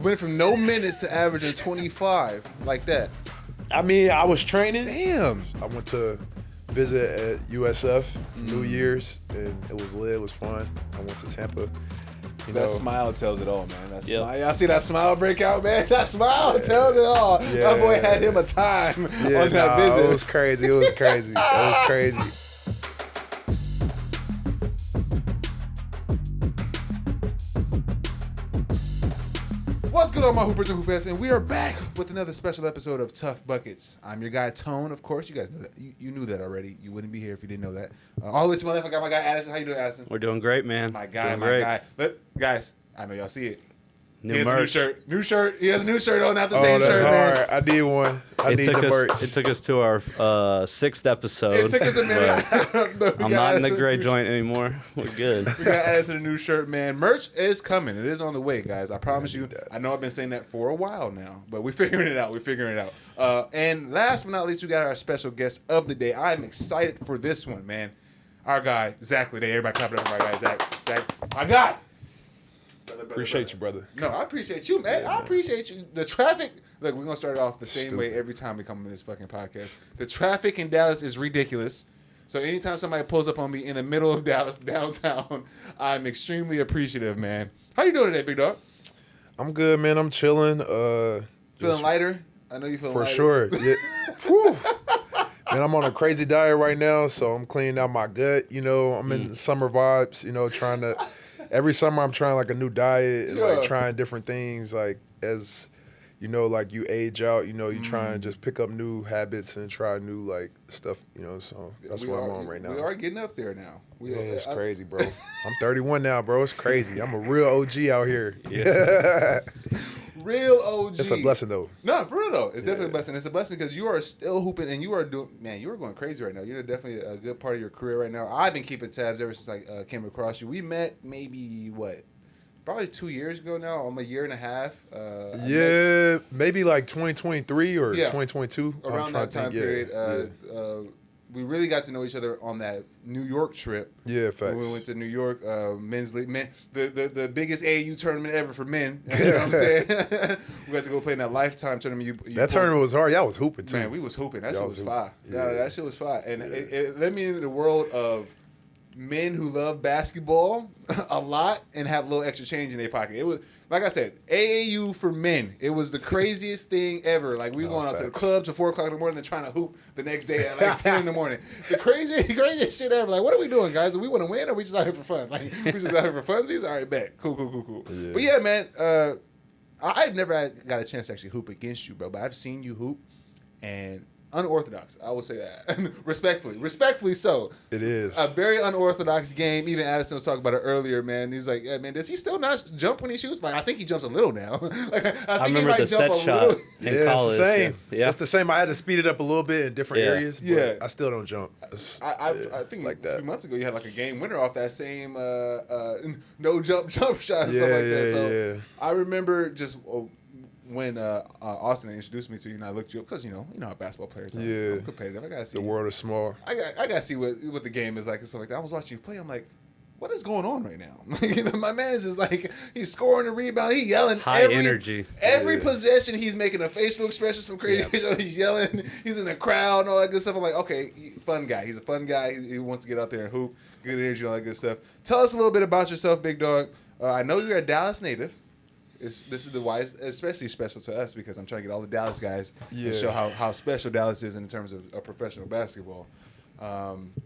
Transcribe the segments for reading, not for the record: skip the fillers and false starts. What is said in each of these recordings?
Went from no minutes to averaging 25 like that. I mean, I was training. Damn. I went to visit at USF New Year's, and it was lit. It was fun. I went to Tampa. That smile tells it all, man. That smile. Y'all see that smile break out, man? That smile tells it all. Yeah. That boy had him a time on that visit. It was crazy. It was crazy. It was crazy. What's good, all my hoopers and hoopettes? And we are back with another special episode of TUF Buckets. I'm your guy, Tone, of course. You guys know that. You knew that already. You wouldn't be here if you didn't know that. All the way to my left, I got my guy, Addison. How you doing, Addison? We're doing great, man. My guy. But, guys, I know y'all see it. New merch. New shirt. He has a new shirt on, not the Oh, same that's shirt, hard. man. I need one. I need the merch. It took us to our sixth episode. It took us a minute. I'm not in the gray joint anymore. We're good. We got Addison a new shirt, man. Merch is coming. It is on the way, guys. I promise you. I know I've been saying that for a while now, but we're figuring it out. And last but not least, we got our special guest of the day. I'm excited for this one, man. Our guy, Zach LeDay. Everybody clap it up for my guy, Zach. My guy. Appreciate you, brother. No, I appreciate you, man. I appreciate you. The traffic. Look, we're gonna start it off the same way every time we come on this fucking podcast. The traffic in Dallas is ridiculous. So anytime somebody pulls up on me in the middle of Dallas, downtown, I'm extremely appreciative, man. How you doing today, big dog? I'm good, man. I'm chilling. Feeling lighter? I know you feel lighter. For sure. Yeah. Whew. Man, I'm on a crazy diet right now, so I'm cleaning out my gut. You know, I'm in summer vibes. You know, trying to. Every summer I'm trying like a new diet and like trying different things. Like as you know, like you age out, you know, you try and just pick up new habits and try new like stuff. You know, so that's what I'm on right now. We are getting up there now. It's crazy, bro. I'm 31 now, bro. It's crazy. I'm a real OG out here. Yeah. Real OG. It's a blessing, though. No, for real, though. It's definitely a blessing. It's a blessing because you are still hooping and you are doing, man, you are going crazy right now. You're definitely a good part of your career right now. I've been keeping tabs ever since I came across you. We met maybe, probably 2 years ago now, a year and a half. Maybe like 2023 or 2022. Around that time period. We really got to know each other on that New York trip. Yeah, facts. When we went to New York, men's league, the biggest AAU tournament ever for men. You know what I'm saying? We got to go play in that Lifetime tournament. That tournament was hard. Y'all was hooping too. Man, we was hooping. That shit was fire. Yeah. That shit was fire. And it led me into the world of men who love basketball a lot and have a little extra change in their pocket. It was, like I said, AAU for men. It was the craziest thing ever. Like, we going out to the club till 4 o'clock in the morning and trying to hoop the next day at like 10 in the morning. The craziest shit ever. Like, what are we doing, guys? Do we want to win or we just out here for fun? Like, we just out here for funsies? All right, bet. Cool. Yeah. But yeah, man, I've never got a chance to actually hoop against you, bro. But I've seen you hoop, and unorthodox, I will say that. Respectfully so. It is. A very unorthodox game. Even Addison was talking about it earlier, man. He was like, yeah, man, does he still not jump when he shoots? Like, I think he jumps a little now. I remember the set shot in college. It's the same. It's the same. I had to speed it up a little bit in different areas, but I still don't jump. I think like a few months ago you had like a game winner off that same no jump shot and stuff like that. So I remember just when Austin introduced me to you, and I looked you up because you know how basketball players are. Yeah. I'm competitive. I gotta see. The world is small. I gotta see what the game is like and stuff like that. I was watching you play. I'm like, what is going on right now? My man is just like, he's scoring the rebound. He's yelling. High energy. Every possession, he's making a facial expression, some crazy. He's yelling. He's in the crowd and all that good stuff. I'm like, okay, fun guy. He's a fun guy. He wants to get out there and hoop. Good energy, all that good stuff. Tell us a little bit about yourself, big dog. I know you're a Dallas native. This is the wise, especially special to us because I'm trying to get all the Dallas guys to show how special Dallas is in terms of professional basketball.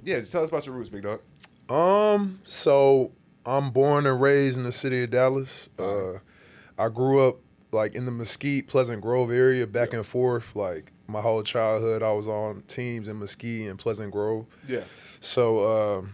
Just tell us about your roots, big dog. So I'm born and raised in the city of Dallas. I grew up like in the Mesquite, Pleasant Grove area, back and forth. Like my whole childhood, I was on teams in Mesquite and Pleasant Grove. Yeah. So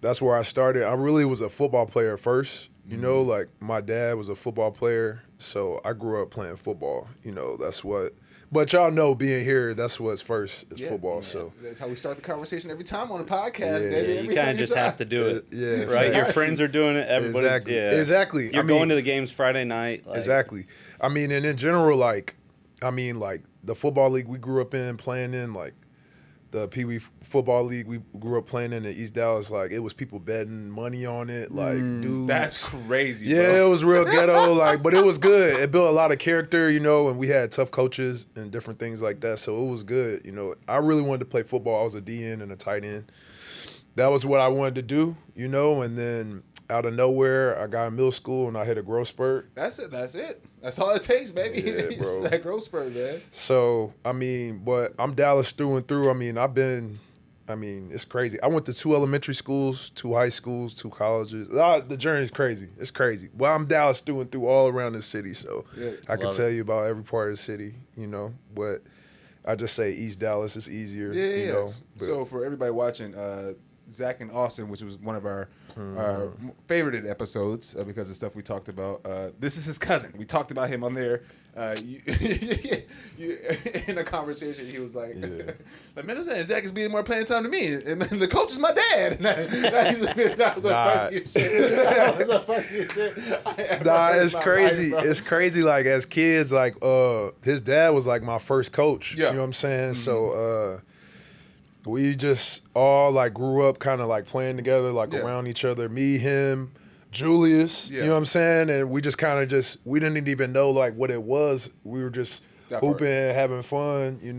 that's where I started. I really was a football player first. You know, like my dad was a football player, so I grew up playing football. You know, that's what. But y'all know, being here, that's what's first is football. Yeah. So that's how we start the conversation every time on the podcast, baby. You kind of just have to do it. Right. Your friends are doing it. Everybody's exactly. You're going to the games Friday night. Exactly. I mean, and in general, the football league we grew up in, playing in, like the Pee Wee football league we grew up playing in East Dallas, like it was people betting money on it, like dudes. That's crazy. Yeah, bro. it was real ghetto, like, but it was good. It built a lot of character, and we had tough coaches and different things like that. So it was good. I really wanted to play football. I was a DN and a tight end. That was what I wanted to do, and then out of nowhere, I got in middle school and I hit a growth spurt. That's it. That's all it takes, baby. Yeah, bro. That growth spurt, man. So, but I'm Dallas through and through. It's crazy. I went to 2 elementary schools, 2 high schools, 2 colleges. The journey is crazy. It's crazy. Well, I'm Dallas through and through all around the city, so I can tell you about every part of the city, but I just say East Dallas is easier, Yeah. So for everybody watching, Zach and Austin, which was one of our favorited episodes because of stuff we talked about. This is his cousin. We talked about him on there. In a conversation, he was like, like, man, this man Zach is being more playing time to me. And the coach is my dad. That was the funniest shit. That was the funniest shit it's crazy. It's crazy, like, as kids, like, his dad was, like, my first coach. Yeah. You know what I'm saying? Mm-hmm. So, we just all, like, grew up kind of, like, playing together, like, around each other. Me, him, Julius, you know what I'm saying? And we just kind of we didn't even know, like, what it was. We were just hooping, having fun, and,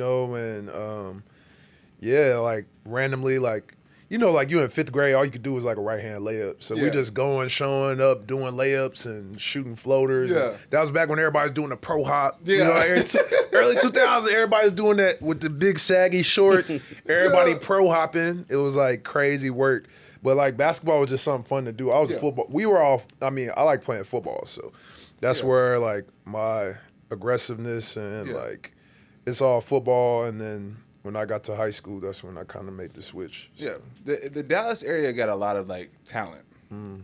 like, randomly, like, like, you in 5th grade, all you could do was, like, a right-hand layup. So we just showing up, doing layups and shooting floaters. Yeah. That was back when everybody was doing the pro hop. Yeah. Early 2000s, everybody was doing that with the big saggy shorts. Everybody pro hopping. It was, like, crazy work. But, like, basketball was just something fun to do. I was a football. We were all, I like playing football. So that's where, like, my aggressiveness and, like, it's all football. And then when I got to high school, that's when I kind of made the switch. So. Yeah. The Dallas area got a lot of, like, talent,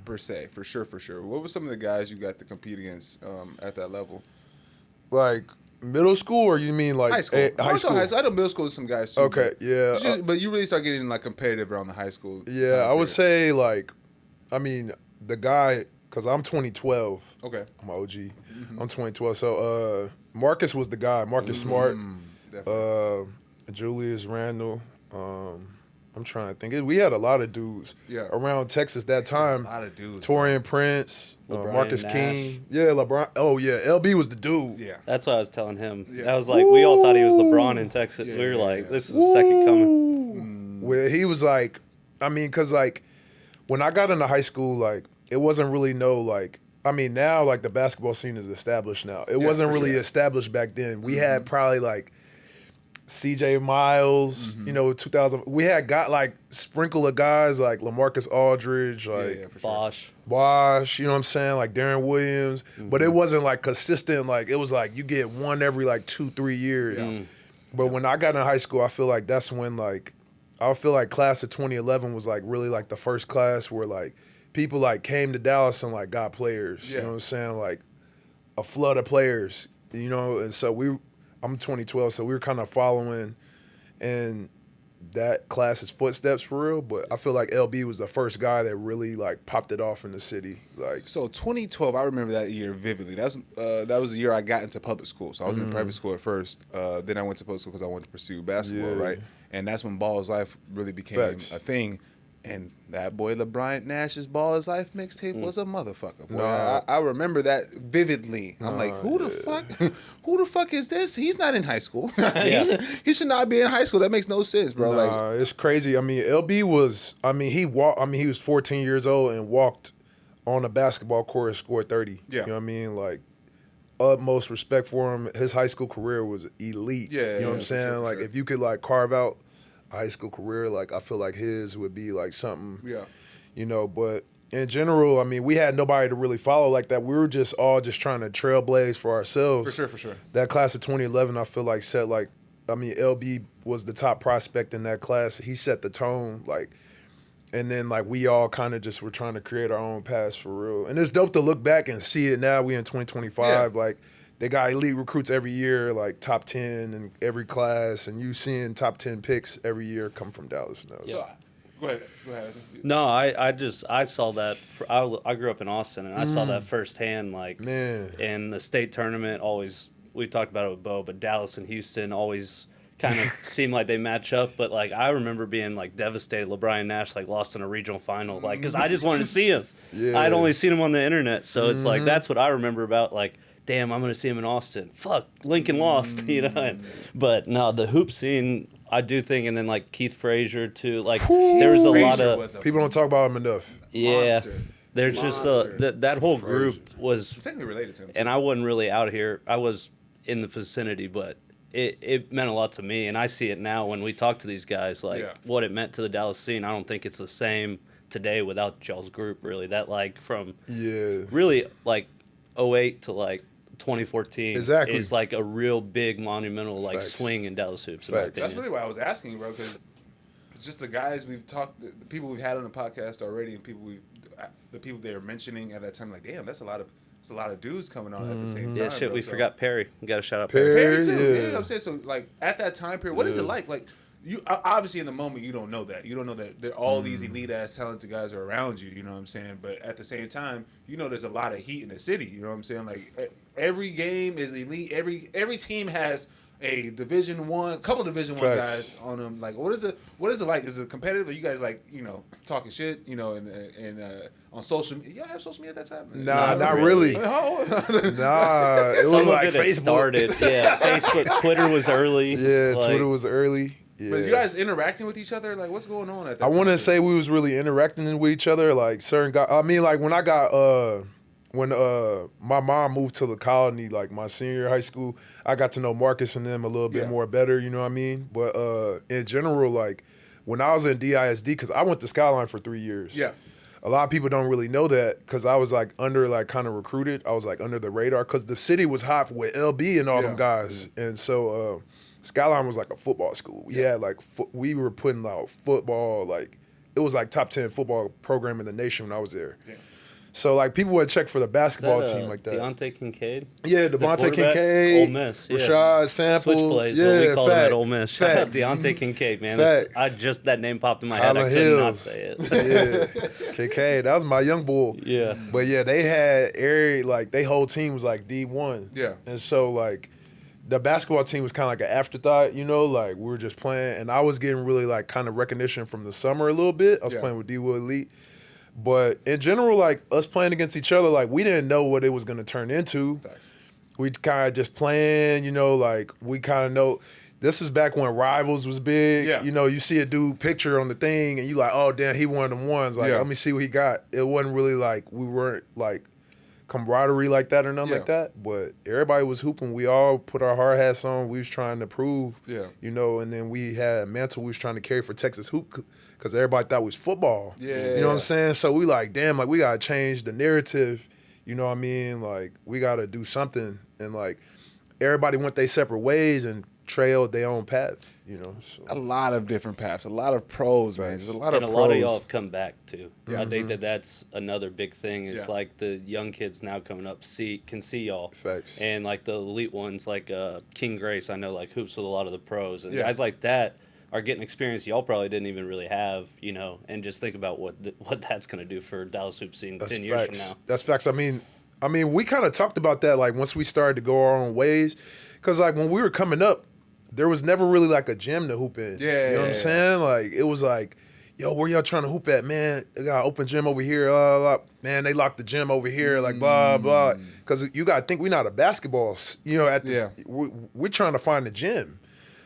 per se, for sure. What were some of the guys you got to compete against at that level? Like, middle school, or you mean like high school? High school. I know middle school with some guys too. Okay, yeah. But you really start getting like competitive around the high school. Yeah, I would say like, the guy, because I'm 2012. Okay. I'm OG. Mm-hmm. I'm 2012. So Marcus was the guy. Marcus Smart. Julius Randle. I'm trying to think. We had a lot of dudes around Texas that time. A lot of dudes. Torian Prince, Marcus Nash. King. Yeah, LeBron. Oh, yeah. LB was the dude. Yeah. That's what I was telling him. I was like, we all thought he was LeBron in Texas. We were like, this is the second coming. Where he was like, because, like, when I got into high school, like, it wasn't really now, like, the basketball scene is established now. It wasn't really established back then. We had probably, like, CJ Miles, 2000. We had got like sprinkle of guys like LaMarcus Aldridge, like Bosh, you know what I'm saying, like Darren Williams, but it wasn't like consistent. Like it was like you get one every like 2-3 years. But when I got in high school, I feel like that's when like I feel like class of 2011 was like really like the first class where like people like came to Dallas and like got players. You know what I'm saying, like a flood of players. And so I'm 2012, so we were kind of following in that class's footsteps for real. But I feel like LB was the first guy that really like popped it off in the city. Like, so 2012, I remember that year vividly. That was the year I got into public school. So I was in private school at first. Then I went to public school because I wanted to pursue basketball, right? And that's when Ball is Life really became a thing. And that boy LeBron Nash's Ball is Life mixtape was a motherfucker. Boy, I remember that vividly. I'm like, who the fuck is this? He's not in high school. He should not be in high school. That makes no sense, bro. Like, it's crazy. LB was, he was 14 years old and walked on a basketball court and scored 30. Yeah. You know what I mean? Like, utmost respect for him. His high school career was elite. Yeah. You know what I'm saying? Sure, like, if you could, like, carve out high school career, like I feel like his would be like something, but in general, we had nobody to really follow like that. We were just all just trying to trailblaze for ourselves. For sure. That class of 2011, I feel like set like, LB was the top prospect in that class. He set the tone, like, and then like we all kind of just were trying to create our own paths for real. And it's dope to look back and see it now. We in 2025, like. They got elite recruits every year, like top 10 in every class, and you seeing top 10 picks every year come from Dallas now. So, go ahead. No, I saw that. I grew up in Austin, and I saw that firsthand. Like, in the state tournament, always we talked about it with Bo, but Dallas and Houston always kind of seem like they match up, but like I remember being like devastated. LeBron Nash like lost in a regional final, like because I just wanted to see him. Yeah. I'd only seen him on the internet, so it's like that's what I remember about. Like, damn, I'm gonna see him in Austin. Fuck, Lincoln lost, you know. But no, the hoop scene, I do think, and then like Keith Frazier too. Like there was a lot of people don't talk about him enough. yeah. Monster. There's just that whole group was Technically related to him. and I wasn't really out here. I was in the vicinity, but it meant a lot to me. And I see it now when we talk to these guys, like what it meant to the Dallas scene. I don't think it's the same today without y'all's group, really. That, like, from really, like, 2008 to, like, 2014 is, like, a real big, monumental, like, swing in Dallas hoops. That's really why I was asking you, bro, because just the guys we've talked, the people we've had on the podcast already, and the people they were mentioning at that time, like, damn, that's a lot of dudes coming on at the same time. Yeah, shit, we forgot Perry. We got to shout out Perry too. Yeah, you know what I'm saying? So, like, at that time period, what is it like? Like, you obviously in the moment you don't know that. You don't know that all these elite ass talented guys are around you. You know what I'm saying? But at the same time, you know there's a lot of heat in the city. You know what I'm saying? Like every game is elite. Every team has a couple Division I guys on them. Like, what is it like? Is it competitive? Are you guys like, you know, talking shit, you know, and on social media? Y'all have social media at that time? Nah, not really. Nah, it was like Facebook. Started. Yeah, Facebook, Twitter was early. Yeah, like, Twitter was early. Yeah. But you guys interacting with each other? Like, what's going on at that time? I wouldn't say we was really interacting with each other. Like, certain guys. I mean, like, when I got when my mom moved to the colony, like my senior year of high school, I got to know Marcus and them a little bit more better. You know what I mean? But in general, like, when I was in DISD, because I went to Skyline for 3 years. Yeah. A lot of people don't really know that because I was like under like kind of recruited. I was like under the radar because the city was hot with LB and all them guys, and so. Skyline was like a football school. We had like we were putting out football, like it was like top 10 football program in the nation when I was there. Yeah. So like people would check for the basketball team like that. Deontay Kincaid. Yeah, Devontae Kincaid. Ole Miss. Yeah. Rashad Sample. Switchblades. Yeah, we call him at Ole Miss. Shout out Deontay Kincaid, man. That name popped in my head. I could not say it. Yeah, Kincaid. That was my young bull. Yeah. But yeah, they had like they whole team was like D1. Yeah. And so like. The basketball team was kind of like an afterthought, you know, like we were just playing, and I was getting really like kind of recognition from the summer a little bit. I was playing with D-Wood Elite. But in general, like us playing against each other, like we didn't know what it was going to turn into. Thanks. We kind of just playing, you know, like we kind of know. This was back when Rivals was big. Yeah. You know, you see a dude picture on the thing and you like, oh, damn, he one of them ones. Like, let me see what he got. It wasn't really like we weren't like camaraderie like that or nothing like that, but everybody was hooping. We all put our hard hats on. We was trying to prove, you know, and then we had a mantle we was trying to carry for Texas hoop because everybody thought it was football. Yeah. You know what I'm saying? So we like, damn, like we got to change the narrative, you know what I mean? Like we got to do something, and like everybody went their separate ways and trailed their own path, you know. So. A lot of different paths, a lot of pros, man. There's a lot of pros. And a lot of y'all have come back too. Yeah. I think that's another big thing is like the young kids now coming up can see y'all. Facts. And like the elite ones like King Grace, I know like hoops with a lot of the pros. And guys like that are getting experience y'all probably didn't even really have, you know, and just think about what that's going to do for Dallas hoop scene 10 years from now. That's facts. I mean, we kind of talked about that like once we started to go our own ways because like when we were coming up, there was never really like a gym to hoop in. Yeah. You know what I'm saying? Like it was like, yo, where y'all trying to hoop at, man? They got an open gym over here. Man, they locked the gym over here, like blah, blah. Because you got to think we're not a basketball, you know, we're trying to find a gym.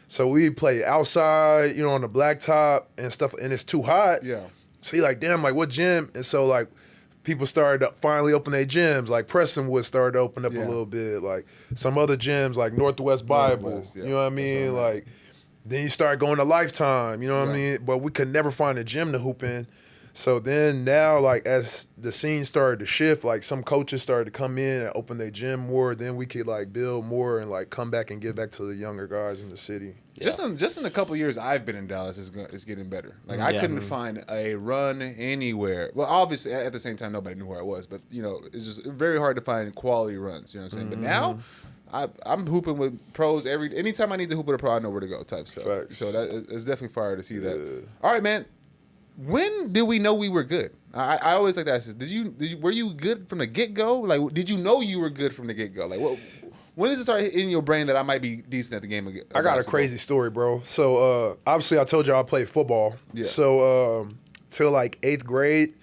So we play outside, you know, on the blacktop and stuff, and it's too hot. Yeah. So you're like, damn, like what gym? And so like, people started to finally open their gyms. Like Prestonwood started to open up a little bit. Like some other gyms, like Northwest Bible. You know what I mean? Like then you start going to Lifetime. You know what I mean? But we could never find a gym to hoop in. So then now, like as the scene started to shift, like some coaches started to come in and open their gym more. Then we could like build more and like come back and give back to the younger guys in the city. Just in a couple of years I've been in Dallas, it's getting better. Like I couldn't find a run anywhere. Well, obviously at the same time nobody knew where I was, but you know it's just very hard to find quality runs. You know what I'm saying? But now I'm hooping with pros anytime I need to hoop with a pro, I know where to go type stuff. Facts. So it's definitely fire to see that. All right, man. When did we know we were good? I always like to ask this. Were you good from the get go? Like, did you know you were good from the get go? Like, when does it start in your brain that I might be decent at the game? I got a crazy story, bro. So obviously, I told you I played football. Yeah. So till like 8th grade,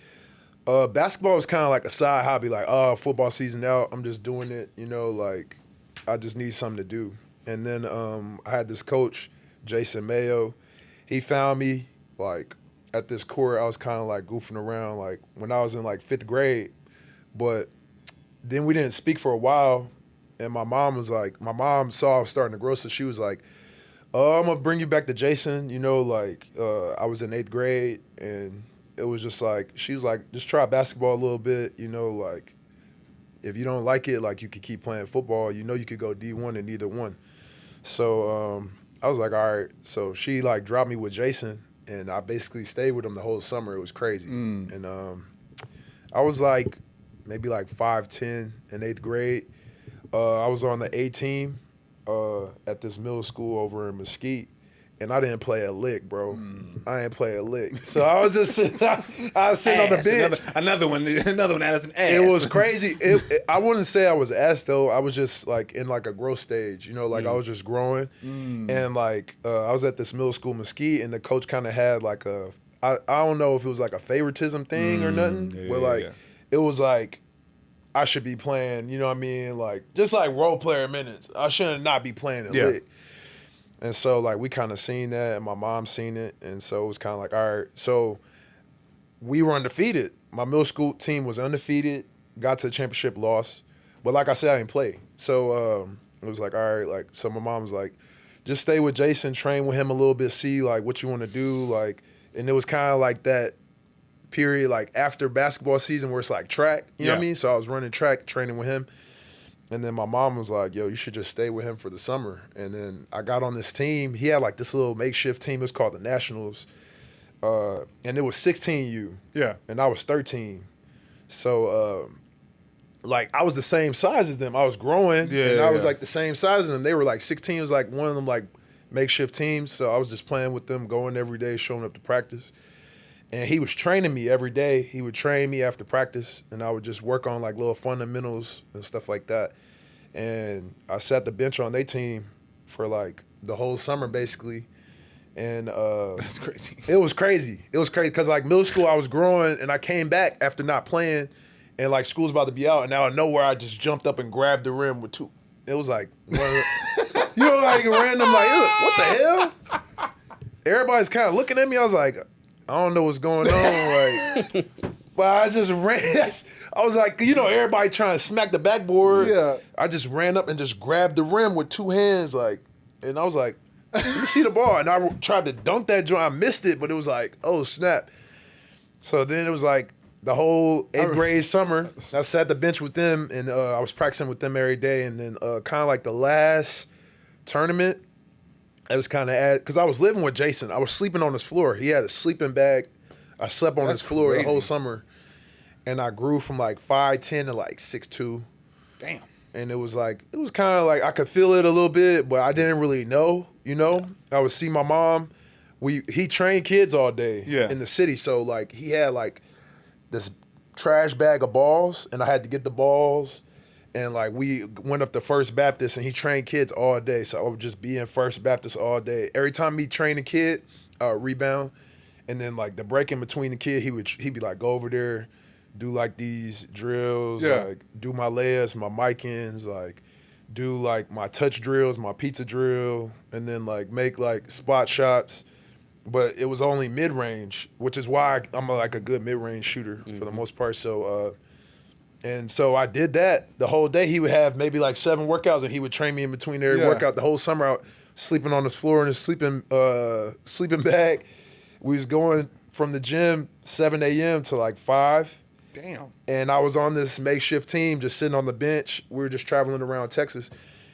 basketball was kind of like a side hobby. Like, football season out, I'm just doing it. You know, like I just need something to do. And then I had this coach, Jason Mayo. He found me like at this court. I was kind of like goofing around like when I was in like 5th grade, but then we didn't speak for a while. And my mom saw I was starting to grow, so she was like, I'm going to bring you back to Jason. You know, like, I was in 8th grade, and it was just like, she was like, just try basketball a little bit. You know, like, if you don't like it, like, you could keep playing football. You know, you could go D1 in either one. So I was like, all right. So she, like, dropped me with Jason, and I basically stayed with him the whole summer. It was crazy. And I was, like, maybe, like, 5'10" in 8th grade. I was on the A team at this middle school over in Mesquite, and I didn't play a lick, bro. I didn't play a lick. So I was just sitting on the bench. Another one that is an ass. It was crazy. I wouldn't say I was ass, though. I was just, like, in, like, a growth stage. You know, like, I was just growing. And, like, I was at this middle school Mesquite, and the coach kind of had, like, I don't know if it was, like, a favoritism thing or nothing. But, like, it was, like, I should be playing, you know what I mean? Like, just like role player minutes. I shouldn't not be playing it lit. And so, like, we kind of seen that, and my mom seen it. And so it was kind of like, all right. So we were undefeated. My middle school team was undefeated, got to the championship, lost. But like I said, I didn't play. So it was like, all right. Like, so my mom was like, just stay with Jason, train with him a little bit, see, like, what you want to do. Like, and it was kind of like that period, like after basketball season where it's like track, you know what I mean? So I was running track, training with him. And then my mom was like, yo, you should just stay with him for the summer. And then I got on this team. He had like this little makeshift team. It was called the Nationals. And it was 16U. Yeah. And I was 13. So, like, I was the same size as them. I was growing. And I was like the same size as them. They were like 16. It was like one of them like makeshift teams. So I was just playing with them, going every day, showing up to practice. And he was training me every day. He would train me after practice, and I would just work on, like, little fundamentals and stuff like that. And I sat the bench on their team for, like, the whole summer, basically. And that's crazy. It was crazy. It was crazy because, like, middle school, I was growing, and I came back after not playing, and, like, school's about to be out, and out of nowhere, I just jumped up and grabbed the rim with two. It was, like, you know, like, random, like, what the hell? Everybody's kind of looking at me. I was like, I don't know what's going on, like, but I just ran. I was like, you know, everybody trying to smack the backboard. Yeah. I just ran up and just grabbed the rim with two hands, like, and I was like, let me see the ball. And I tried to dunk that joint. I missed it, but it was like, oh, snap. So then it was like the whole 8th grade summer, I sat at the bench with them, and I was practicing with them every day. And then kind of like the last tournament, it was kind of because I was living with Jason. I was sleeping on his floor. He had a sleeping bag. I slept on his floor the whole summer. And I grew from like 5'10" to like 6'2". Damn. And it was kind of like I could feel it a little bit, but I didn't really know, you know? I would see my mom. He trained kids all day in the city. So like he had like this trash bag of balls, and I had to get the balls. And, like, we went up to First Baptist, and he trained kids all day. So I would just be in First Baptist all day. Every time he trained a kid, rebound. And then, like, the break in between the kid, he'd be like, go over there, do, like, these drills, like, do my layups, my mic-ins, like, do, like, my touch drills, my pizza drill, and then, like, make, like, spot shots. But it was only mid-range, which is why I'm, like, a good mid-range shooter for the most part. So, and so I did that the whole day. He would have maybe like 7 workouts, and he would train me in between every workout. The whole summer out sleeping on his floor in his sleeping bag. We was going from the gym 7 a.m. to like 5. Damn. And I was on this makeshift team just sitting on the bench. We were just traveling around Texas.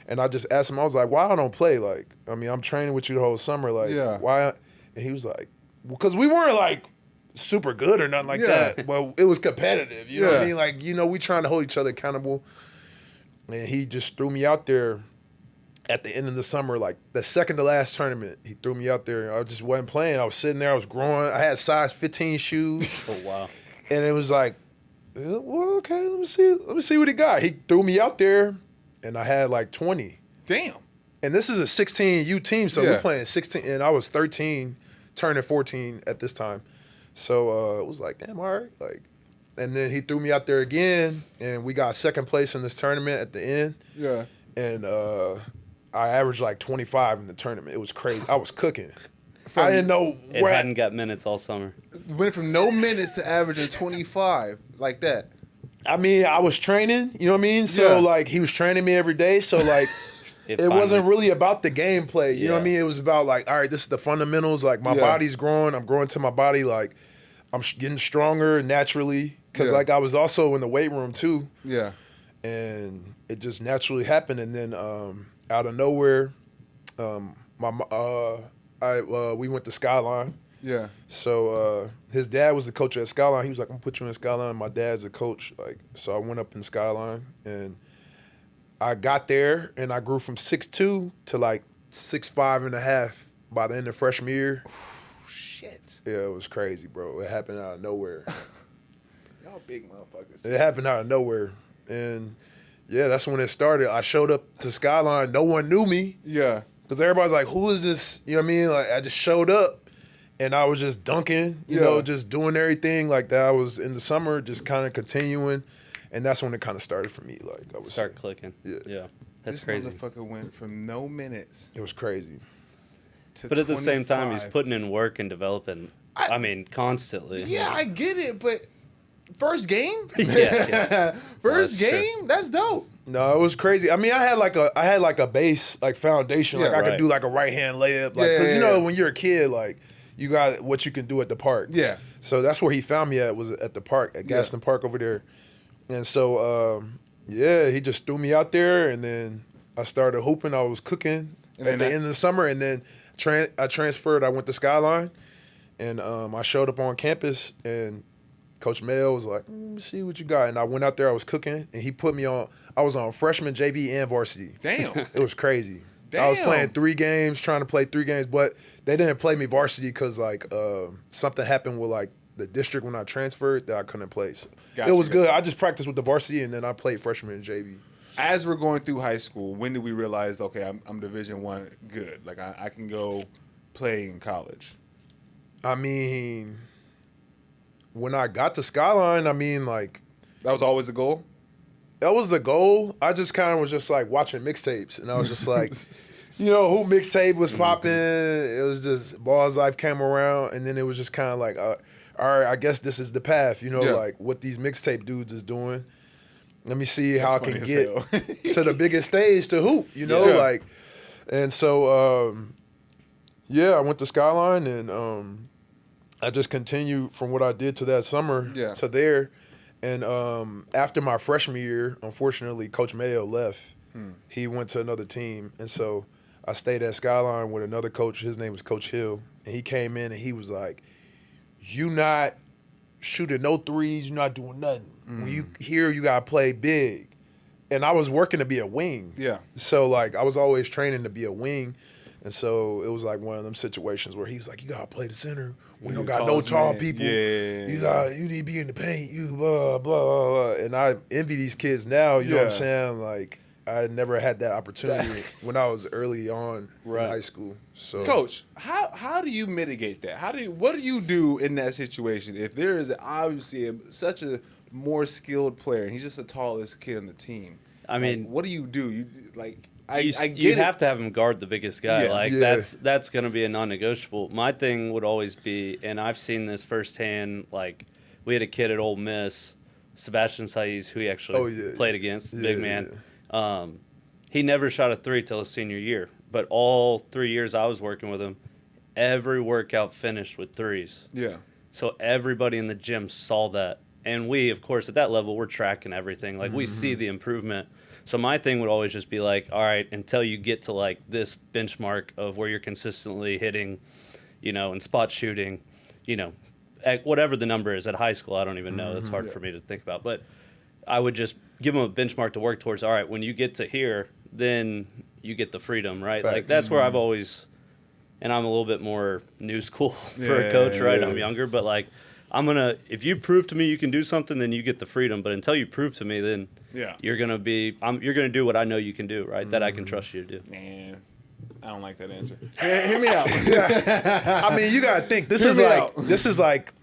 And I just asked him, I was like, why I don't play? Like, I mean, I'm training with you the whole summer. Like, why? And he was like, because we weren't like super good or nothing like that, but it was competitive. You know what I mean? Like, you know, we trying to hold each other accountable. And he just threw me out there at the end of the summer, like the second to last tournament. He threw me out there. I just wasn't playing. I was sitting there. I was growing. I had size 15 shoes. Oh, wow. And it was like, well, okay, let me see what he got. He threw me out there, and I had like 20. Damn. And this is a 16U team, so Yeah. we're playing 16, and I was 13, turning 14 at this time. So it was like, damn, all right. Like, and then he threw me out there again, and we got second place in this tournament at the end. Yeah. And I averaged like 25 in the tournament. It was crazy. I was cooking. I didn't know It where. hadn't got minutes all summer. Went from no minutes to averaging 25 like that. I mean, I was training, you know what I mean? So, Yeah. like, he was training me every day. So, like, it finally- wasn't really about the gameplay. You know what I Yeah. mean? It was about, like, all right, this is the fundamentals. Like, my Yeah. body's growing. I'm growing to my body. Like, I'm getting stronger naturally. Because, Yeah. like, I was also in the weight room, too. Yeah. And it just naturally happened. And then out of nowhere, we went to Skyline. Yeah. So his dad was the coach at Skyline. He was like, I'm gonna put you in Skyline. My dad's a coach. Like, so I went up in Skyline, and I got there, and I grew from 6'2" to like 6'5.5" by the end of freshman year. Shit. Yeah, it was crazy, bro. It happened out of nowhere. Y'all big motherfuckers. It happened out of nowhere. And yeah, that's when it started. I showed up to Skyline. No one knew me. Yeah. Because everybody's like, who is this? You know what I mean? Like, I just showed up, and I was just dunking, you Yeah. know, just doing everything like that. I was in the summer, just kind of continuing, and that's when it kind of started for me. Like, I was Start clicking. Yeah. Yeah. That's This crazy. motherfucker went from no minutes It was crazy. to But at the same time, he's 25. putting in work and developing. I mean, constantly. Yeah, I get it, but first game? Yeah. First No, that's game? That's dope. No, it was crazy. I mean, I had like a base, like foundation. Like Yeah, I could right. do like a right hand layup, like Yeah, because yeah, you know yeah. when you're a kid, like you got what you can do at the park. Yeah. So that's where he found me at, was at the park at Yeah. Gaston Park over there, and so yeah, he just threw me out there, and then I started hooping. I was cooking And at then the that- end of the summer, and then I transferred. I went to Skyline, and I showed up on campus, and Coach Mayo was like, let me see what you got. And I went out there, I was cooking, and he put me on. I was on freshman, JV, and varsity. Damn. It was crazy. I was Damn. playing 3 games, trying to play 3 games, but they didn't play me varsity because, like, something happened with, like, the district when I transferred that I couldn't play. So Gotcha, it was good. gotcha. I just practiced with the varsity, and then I played freshman and JV. As we're going through high school, when did we realize, okay, I'm Division I good? Like, I can go play in college. I mean, when I got to Skyline, I mean, like, That was always the goal? that was the goal. I just kind of was just like watching mixtapes, and I was just like, you know, who mixtape was popping. It was just Ball's Life came around, and then it was just kind of like, all right, I guess this is the path, you know, Yeah. like what these mixtape dudes is doing. Let me see how I That's can funny get as to the biggest stage to hoop, you know, Yeah. like, and so, yeah, I went to Skyline, and I just continued from what I did to that summer Yeah. to there. And after my freshman year, unfortunately, Coach Mayo left. He went to another team. And so I stayed at Skyline with another coach. His name was Coach Hill. And he came in and he was like, you not shooting no threes. You're not doing nothing. When you here, you got to play big. And I was working to be a wing. Yeah. So, like, I was always training to be a wing. And so it was like one of them situations where he's like, you got to play the center. We You don't the got no tallest tall man. people. Yeah. You need to be in the paint. You blah, blah, blah, blah. And I envy these kids now. You know what I'm Yeah. saying? Like, I never had that opportunity when I was early on Right. in high school. So, Coach, how do you mitigate that? What do you do in that situation if there is obviously such a more skilled player and he's just the tallest kid on the team? I mean, Like, what do you do? You like I you, get you it. have to have him guard the biggest guy. Yeah. Like Yeah. that's going to be a non-negotiable. My thing would always be, and I've seen this firsthand. Like we had a kid at Ole Miss, Sebastian Saiz, who he actually played against, big man. He never shot a 3 till his senior year, but all 3 years I was working with him, every workout finished with 3s. Yeah. So everybody in the gym saw that. And we, of course, at that level, we're tracking everything. Like, we see the improvement. So my thing would always just be like, all right, until you get to, like, this benchmark of where you're consistently hitting, you know, and spot shooting, you know, at whatever the number is at high school. I don't even know. That's hard for me to think about. But I would just give them a benchmark to work towards. All right, when you get to here, then you get the freedom, right? Like, Facts. that's where I've always – and I'm a little bit more new school for a coach, right? I'm younger, but like if you prove to me you can do something, then you get the freedom. But until you prove to me, then you're gonna do what I know you can do, right? That I can trust you to do. Man, I don't like that answer. Hear me out. I mean, you gotta think. This is like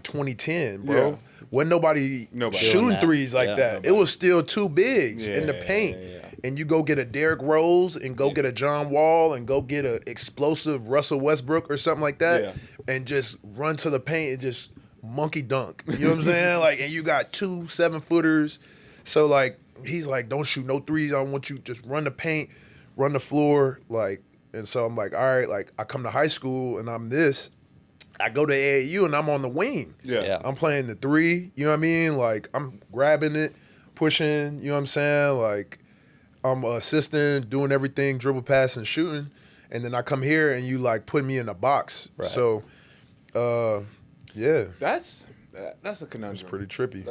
2010, bro. Yeah. Wasn't nobody shooting that. threes like that. Nobody. It was still two bigs in the paint. Yeah. And you go get a Derrick Rose and go get a John Wall and go get a explosive Russell Westbrook or something like that and just run to the paint and just monkey dunk. You know what I'm saying? Like, and you got 2 7-footers. So, like, he's like, don't shoot no threes. I want you just run the paint, run the floor. Like, and so I'm like, all right, like, I come to high school and I'm this. I go to AAU and I'm on the wing. Yeah. I'm playing the 3, you know what I mean? Like, I'm grabbing it, pushing, you know what I'm saying? Like, I'm assisting, doing everything, dribble, pass, and shooting. And then I come here and you, like, put me in a box. Right. So, yeah. That's a conundrum. It's pretty trippy.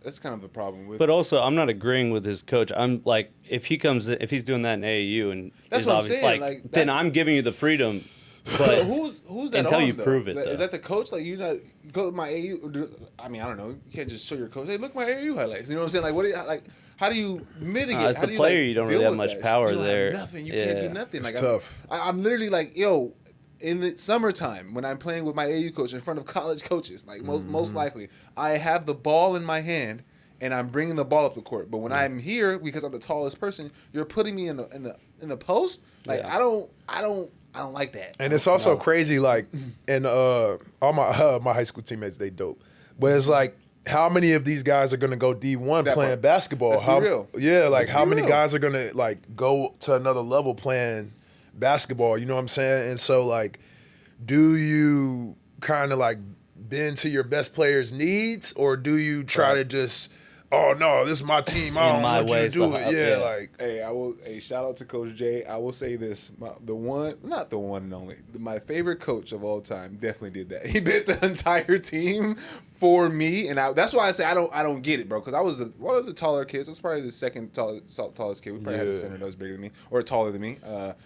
That's kind of the problem with. But also, I'm not agreeing with his coach. I'm like, if he's doing that in AAU and that's what I'm saying. Like, then I'm giving you the freedom. But who's that until on, you though? prove it, is that the coach? Like, you know, go to my AAU. I mean, I don't know. You can't just show your coach. Hey, look my AAU highlights. You know what I'm saying? Like, what? How do you mitigate? As the player, you don't really have much power there. Have nothing. You can't do nothing. It's like, tough. I'm literally like, yo, in the summertime when I'm playing with my AAU coach in front of college coaches, like most likely, I have the ball in my hand and I'm bringing the ball up the court. But when I'm here, because I'm the tallest person, you're putting me in the post. Like, I don't like that. And it's also crazy, like, and all my high school teammates, they dope. But it's like, how many of these guys are gonna go D1 playing basketball? Let's be real. Yeah, like, how many real. guys are gonna, like, go to another level playing basketball? You know what I'm saying? And so, like, do you kind of, like, bend to your best player's needs, or do you try to just, oh no, this is my team, I don't want you to do it? Yeah, like, hey, shout out to Coach Jay. I will say this: not the one and only. My favorite coach of all time definitely did that. He bit the entire team for me, and that's why I say I don't get it, bro. Because I was one of the taller kids. I was probably the second tallest kid. We probably had a center that was bigger than me or taller than me.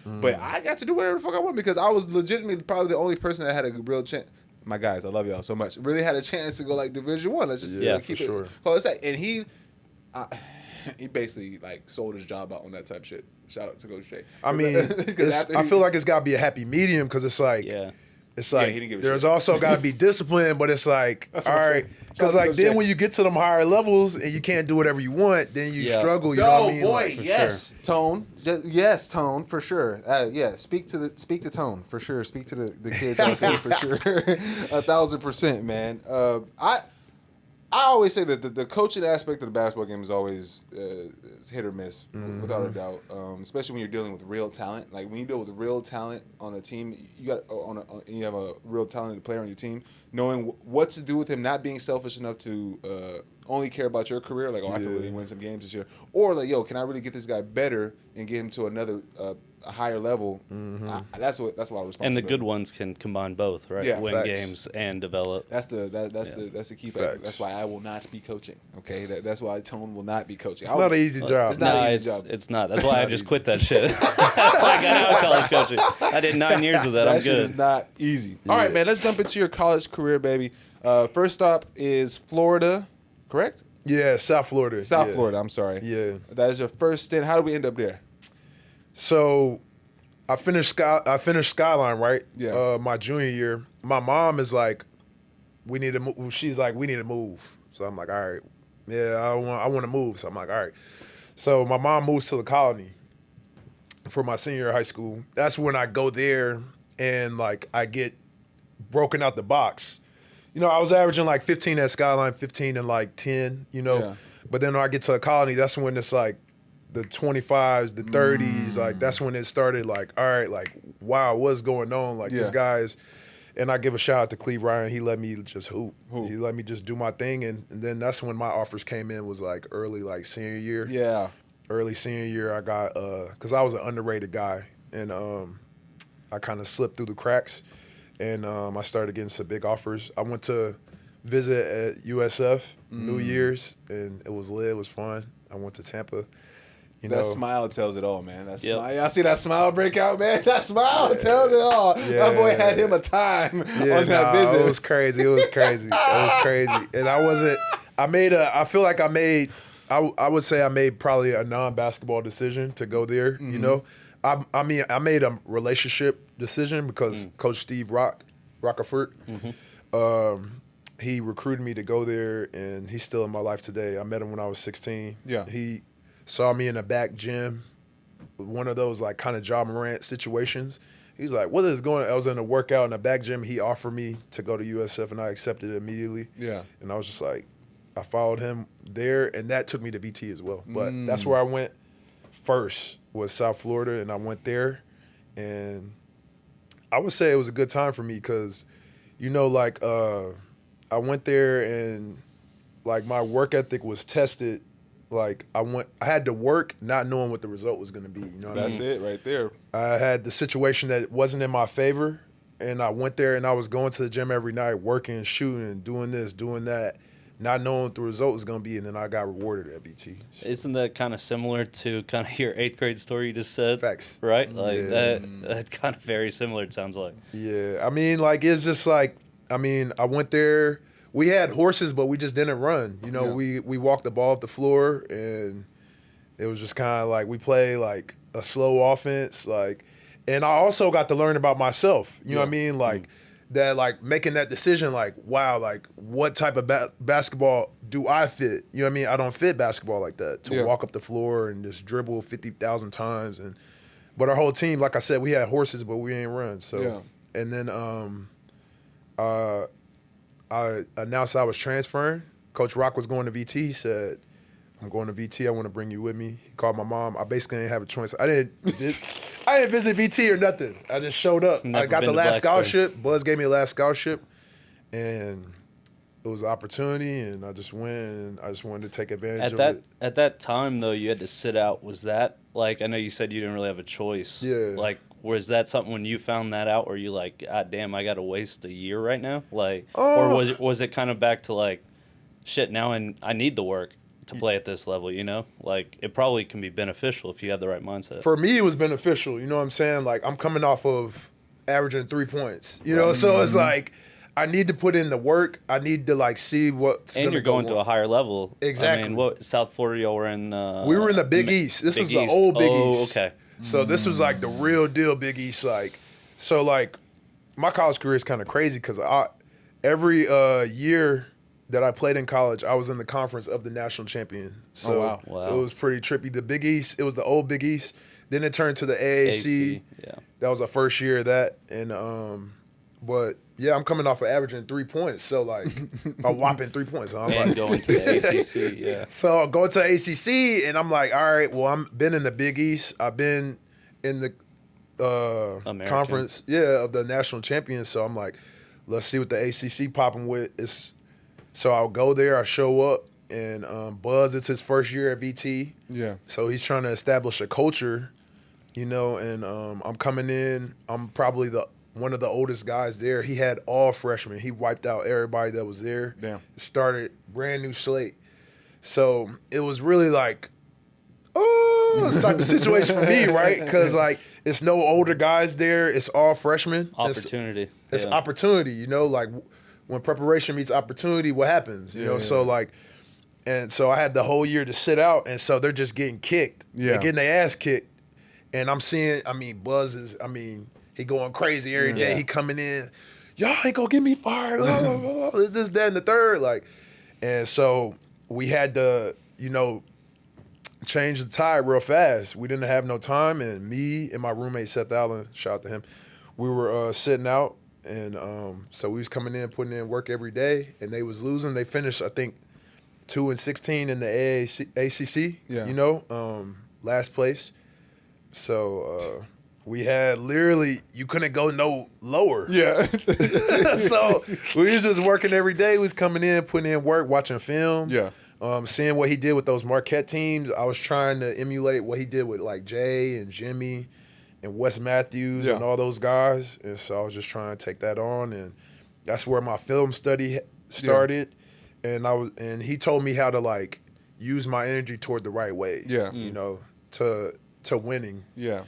But I got to do whatever the fuck I want because I was legitimately probably the only person that had a real chance. My guys, I love y'all so much. Really had a chance to go like Division I. Let's just keep it. And he basically like sold his job out on that type of shit. Shout out to Coach Jay. I mean, I feel like it's got to be a happy medium because it's like, there's also got to be discipline, but it's like, all right, because like then when you get to them higher levels and you can't do whatever you want, then you struggle. You know what I mean? Boy, like, yes, sure. Tone, Tone for sure. Speak to Tone for sure. Speak to the kids out there for sure. 1,000%, man. I always say that the coaching aspect of the basketball game is always hit or miss, without a doubt. Especially when you're dealing with real talent. Like when you deal with real talent on a team, you have a real talented player on your team. Knowing what to do with him, not being selfish enough to only care about your career. Like, I can really win some games this year, or like, yo, can I really get this guy better and get him to another a higher level? That's a lot of responsibility. And the good ones can combine both, right? Yeah, win facts. games and develop. That's the key factor. That's why I will not be coaching. Okay, that's why Tone will not be coaching. It's not an easy job. It's not an easy job. It's not. That's why I just quit that shit. That's why I got out of college coaching. I did 9 years of that. I'm That good. shit is not easy. All right, man. Let's jump into your college career, baby. First stop is Florida, correct? Yeah, South Florida. Florida. I'm sorry. Yeah. That is your first stint. How did we end up there? So, I finished Skyline, right? Yeah. My junior year. My mom is like, we need to move. She's like, we need to move. So I'm like, all right. Yeah, I want to move. So I'm like, all right. So my mom moves to the Colony for my senior year of high school. That's when I go there and like I get broken out the box. You know, I was averaging like 15 at Skyline, 15 and like 10, you know. Yeah. But then when I get to the Colony, that's when it's like the 25s, the 30s, like that's when it started like, all right, like, wow, what's going on? Like this guy's, and I give a shout out to Cleve Ryan. He let me just hoop. He let me just do my thing. And then that's when my offers came in, was like early, like senior year. Yeah. Early senior year, I got, because I was an underrated guy. And I kind of slipped through the cracks. And I started getting some big offers. I went to visit at USF New Year's, and it was lit. It was fun. I went to Tampa. That smile tells it all, man. That smile. Y'all see that smile breakout, man? That smile tells it all. That boy had him a time on that visit. It was crazy. And I feel like I would say I made probably a non-basketball decision to go there, you know? I mean, I made a relationship decision because Coach Steve Rockefeller, he recruited me to go there, and he's still in my life today. I met him when I was 16. Yeah. He saw me in a back gym, one of those like kind of Ja Morant situations. He's like, what is going on? I was in a workout in a back gym. He offered me to go to USF, and I accepted it immediately. Yeah. And I was just like, I followed him there, and that took me to VT as well. But that's where I went first, was South Florida, and I went there. And I would say it was a good time for me because, you know, like I went there and like my work ethic was tested. Like I had to work not knowing what the result was going to be. You know what I mean? That's it right there. I had the situation that wasn't in my favor, and I went there and I was going to the gym every night, working, shooting, doing this, doing that, not knowing what the result was going to be, and then I got rewarded at VT. So. Isn't that kind of similar to kind of your 8th grade story you just said? Facts. Right? Like that kind of very similar, it sounds like. Yeah. I mean, like, it's just like, I mean, I went there. We had horses, but we just didn't run. You know, we walked the ball up the floor, and it was just kind of like we played like a slow offense. Like, and I also got to learn about myself. You know what I mean? Like that, like making that decision. Like, wow, like what type of basketball do I fit? You know what I mean? I don't fit basketball like that to walk up the floor and just dribble 50,000 times. But our whole team, like I said, we had horses, but we ain't run. So, and then I announced I was transferring. Coach Rock was going to VT. He said, I'm going to VT. I want to bring you with me. He called my mom. I basically didn't have a choice. I didn't visit VT or nothing. I just showed up. I got the last scholarship. Buzz gave me the last scholarship. And it was an opportunity, and I just went, and I just wanted to take advantage of it. At that time, though, you had to sit out. Was that, like, I know you said you didn't really have a choice. Yeah. Like, was that something when you found that out where you like, God damn, I got to waste a year right now? Like, or was it kind of back to like, shit, now I need the work to play at this level, you know? Like, it probably can be beneficial if you have the right mindset. For me, it was beneficial. You know what I'm saying? Like, I'm coming off of averaging 3 points, you know? So it's like, I need to put in the work. I need to, like, see what's going to go. And you're going to a higher level. Exactly. I mean, what, South Florida, y'all were in? We were in the Big East. This was the old Big East. Oh, okay. So this was like the real deal Big East. Like, so like my college career is kind of crazy because every year that I played in college, I was in the conference of the national champion. So it was pretty trippy. The Big East, it was the old Big East. Then it turned to the AAC. Yeah. That was the first year of that. And but yeah, I'm coming off of averaging 3 points. So like a whopping 3 points. So I'm and like, going to the ACC, yeah. So going to ACC, and I'm like, all right, well, I've been in the Big East. I've been in the conference, of the national champions. So I'm like, let's see what the ACC popping with is. So I'll go there. I show up, and Buzz, it's his first year at VT. Yeah. So he's trying to establish a culture, you know. And I'm coming in. I'm probably one of the oldest guys there. He had all freshmen. He wiped out everybody that was there. Damn. Started brand new slate. So it was really like, this type of situation for me, right? Because like it's no older guys there. It's all freshmen. Opportunity. It's opportunity, you know. Like when preparation meets opportunity, what happens? You know. So like, and so I had the whole year to sit out, and so they're just getting kicked. Yeah. They're getting their ass kicked, and I'm seeing. I mean, Buzz is. I mean. He going crazy every day. He coming in, y'all ain't gonna get me fired. This, that, and the third. Like, and so we had to, you know, change the tide real fast. We didn't have no time, and me and my roommate Seth Allen, shout out to him, we were sitting out, and so we was coming in, putting in work every day, and they was losing. They finished, I think, 2-16 in the ACC. Yeah. You know, last place. So. We had literally, you couldn't go no lower. Yeah. So we was just working every day. We was coming in, putting in work, watching film. Yeah. Seeing what he did with those Marquette teams. I was trying to emulate what he did with like Jay and Jimmy and Wes Matthews and all those guys. And so I was just trying to take that on. And that's where my film study started. Yeah. And he told me how to like use my energy toward the right way. Yeah. You know. to winning. Yeah.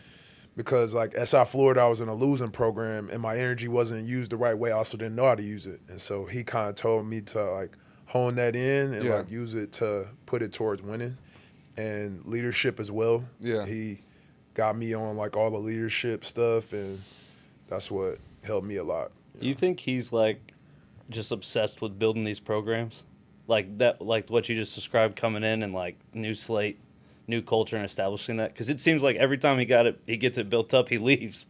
Because like at South Florida, I was in a losing program and my energy wasn't used the right way. I also didn't know how to use it. And so he kind of told me to like hone that in and like use it to put it towards winning and leadership as well. Yeah. He got me on like all the leadership stuff, and that's what helped me a lot. Do you think he's like just obsessed with building these programs? Like that, like what you just described, coming in and like new slate, new culture, and establishing that? Because it seems like every time he gets it built up, he leaves.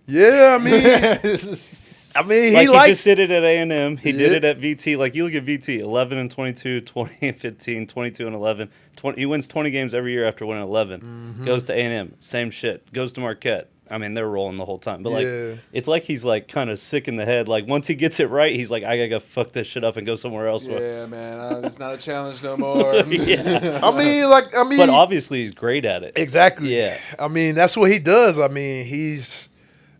Yeah, I mean, Like he likes. just did it at A&M. He did it at VT. Like you look at VT, 11 and 22, 20 and 15, 22 and 11. He wins 20 games every year after winning 11. Mm-hmm. Goes to A&M, same shit. Goes to Marquette. I mean, they're rolling the whole time. But, like, it's like he's, like, kind of sick in the head. Like, once he gets it right, he's like, I got to go fuck this shit up and go somewhere else. Yeah, man. It's not a challenge no more. Yeah. I mean. But obviously he's great at it. Exactly. Yeah. I mean, that's what he does. I mean, he's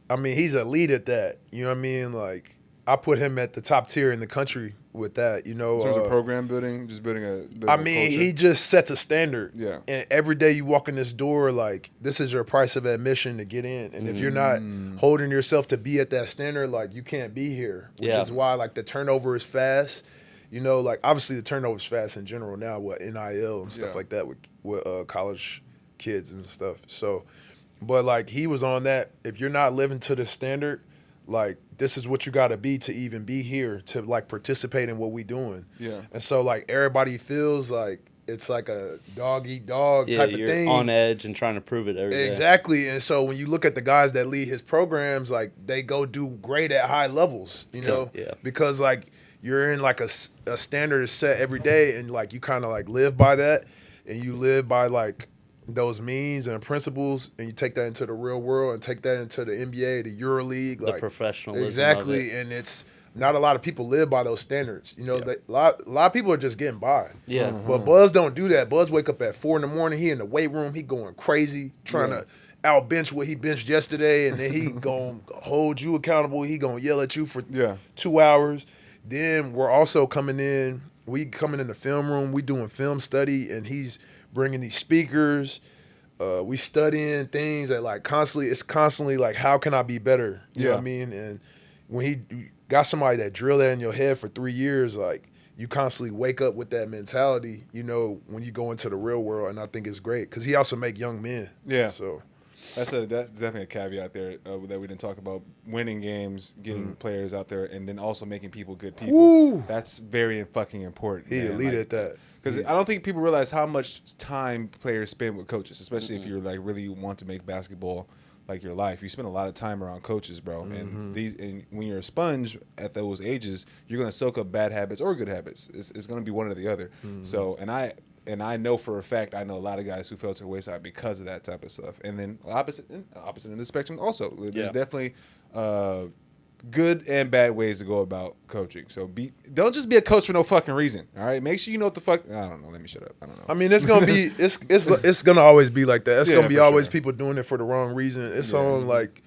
elite at that. You know what I mean? Like, I put him at the top tier in the country with that, you know. In terms of program building, just building a culture. He just sets a standard. Yeah. And every day you walk in this door, like, this is your price of admission to get in. And if you're not holding yourself to be at that standard, like, you can't be here. Which is why, like, the turnover is fast. You know, like, obviously the turnover is fast in general now with NIL and stuff like that with college kids and stuff. So, but, like, he was on that. If you're not living to the standard, like, this is what you got to be to even be here, to, like, participate in what we doing. Yeah. And so, like, everybody feels like it's like a dog-eat-dog type of you're thing. on edge and trying to prove it every day. Exactly. And so when you look at the guys that lead his programs, like, they go do great at high levels, you know? Yeah. Because, like, you're in, like, a standard set every day, and, like, you kind of, like, live by that, and you live by, like, those means and principles, and you take that into the real world and take that into the NBA, the EuroLeague, The like professionalism. exactly. Of it. And it's not a lot of people live by those standards. You know, a lot of people are just getting by. Yeah. But Buzz don't do that. Buzz wake up at 4 a.m. He in the weight room. He going crazy, trying to out bench what he benched yesterday, and then he gonna hold you accountable. He gonna yell at you for 2 hours. Then we're also coming in. We coming in the film room. We doing film study, and he's bringing these speakers. We studying things that like it's constantly like, how can I be better? You know what I mean? And when he got somebody that drilled that in your head for 3 years, like, you constantly wake up with that mentality, you know, when you go into the real world. And I think it's great because he also make young men. Yeah. So that's definitely a caveat there that we didn't talk about. Winning games, getting players out there, and then also making people good people. Woo. That's very fucking important. he man. elite at that. Because I don't think people realize how much time players spend with coaches, especially if you're like really want to make basketball like your life. You spend a lot of time around coaches, bro. And when you're a sponge at those ages, you're gonna soak up bad habits or good habits. It's gonna be one or the other. So and I know for a fact, I know a lot of guys who fell to the wayside because of that type of stuff. And then opposite end of the spectrum also. There's definitely good and bad ways to go about coaching. So don't just be a coach for no fucking reason. All right, make sure you know what the fuck. I don't know. Let me shut up. I don't know. I mean, it's gonna be it's gonna always be like that. It's gonna be always sure. people doing it for the wrong reason. It's on like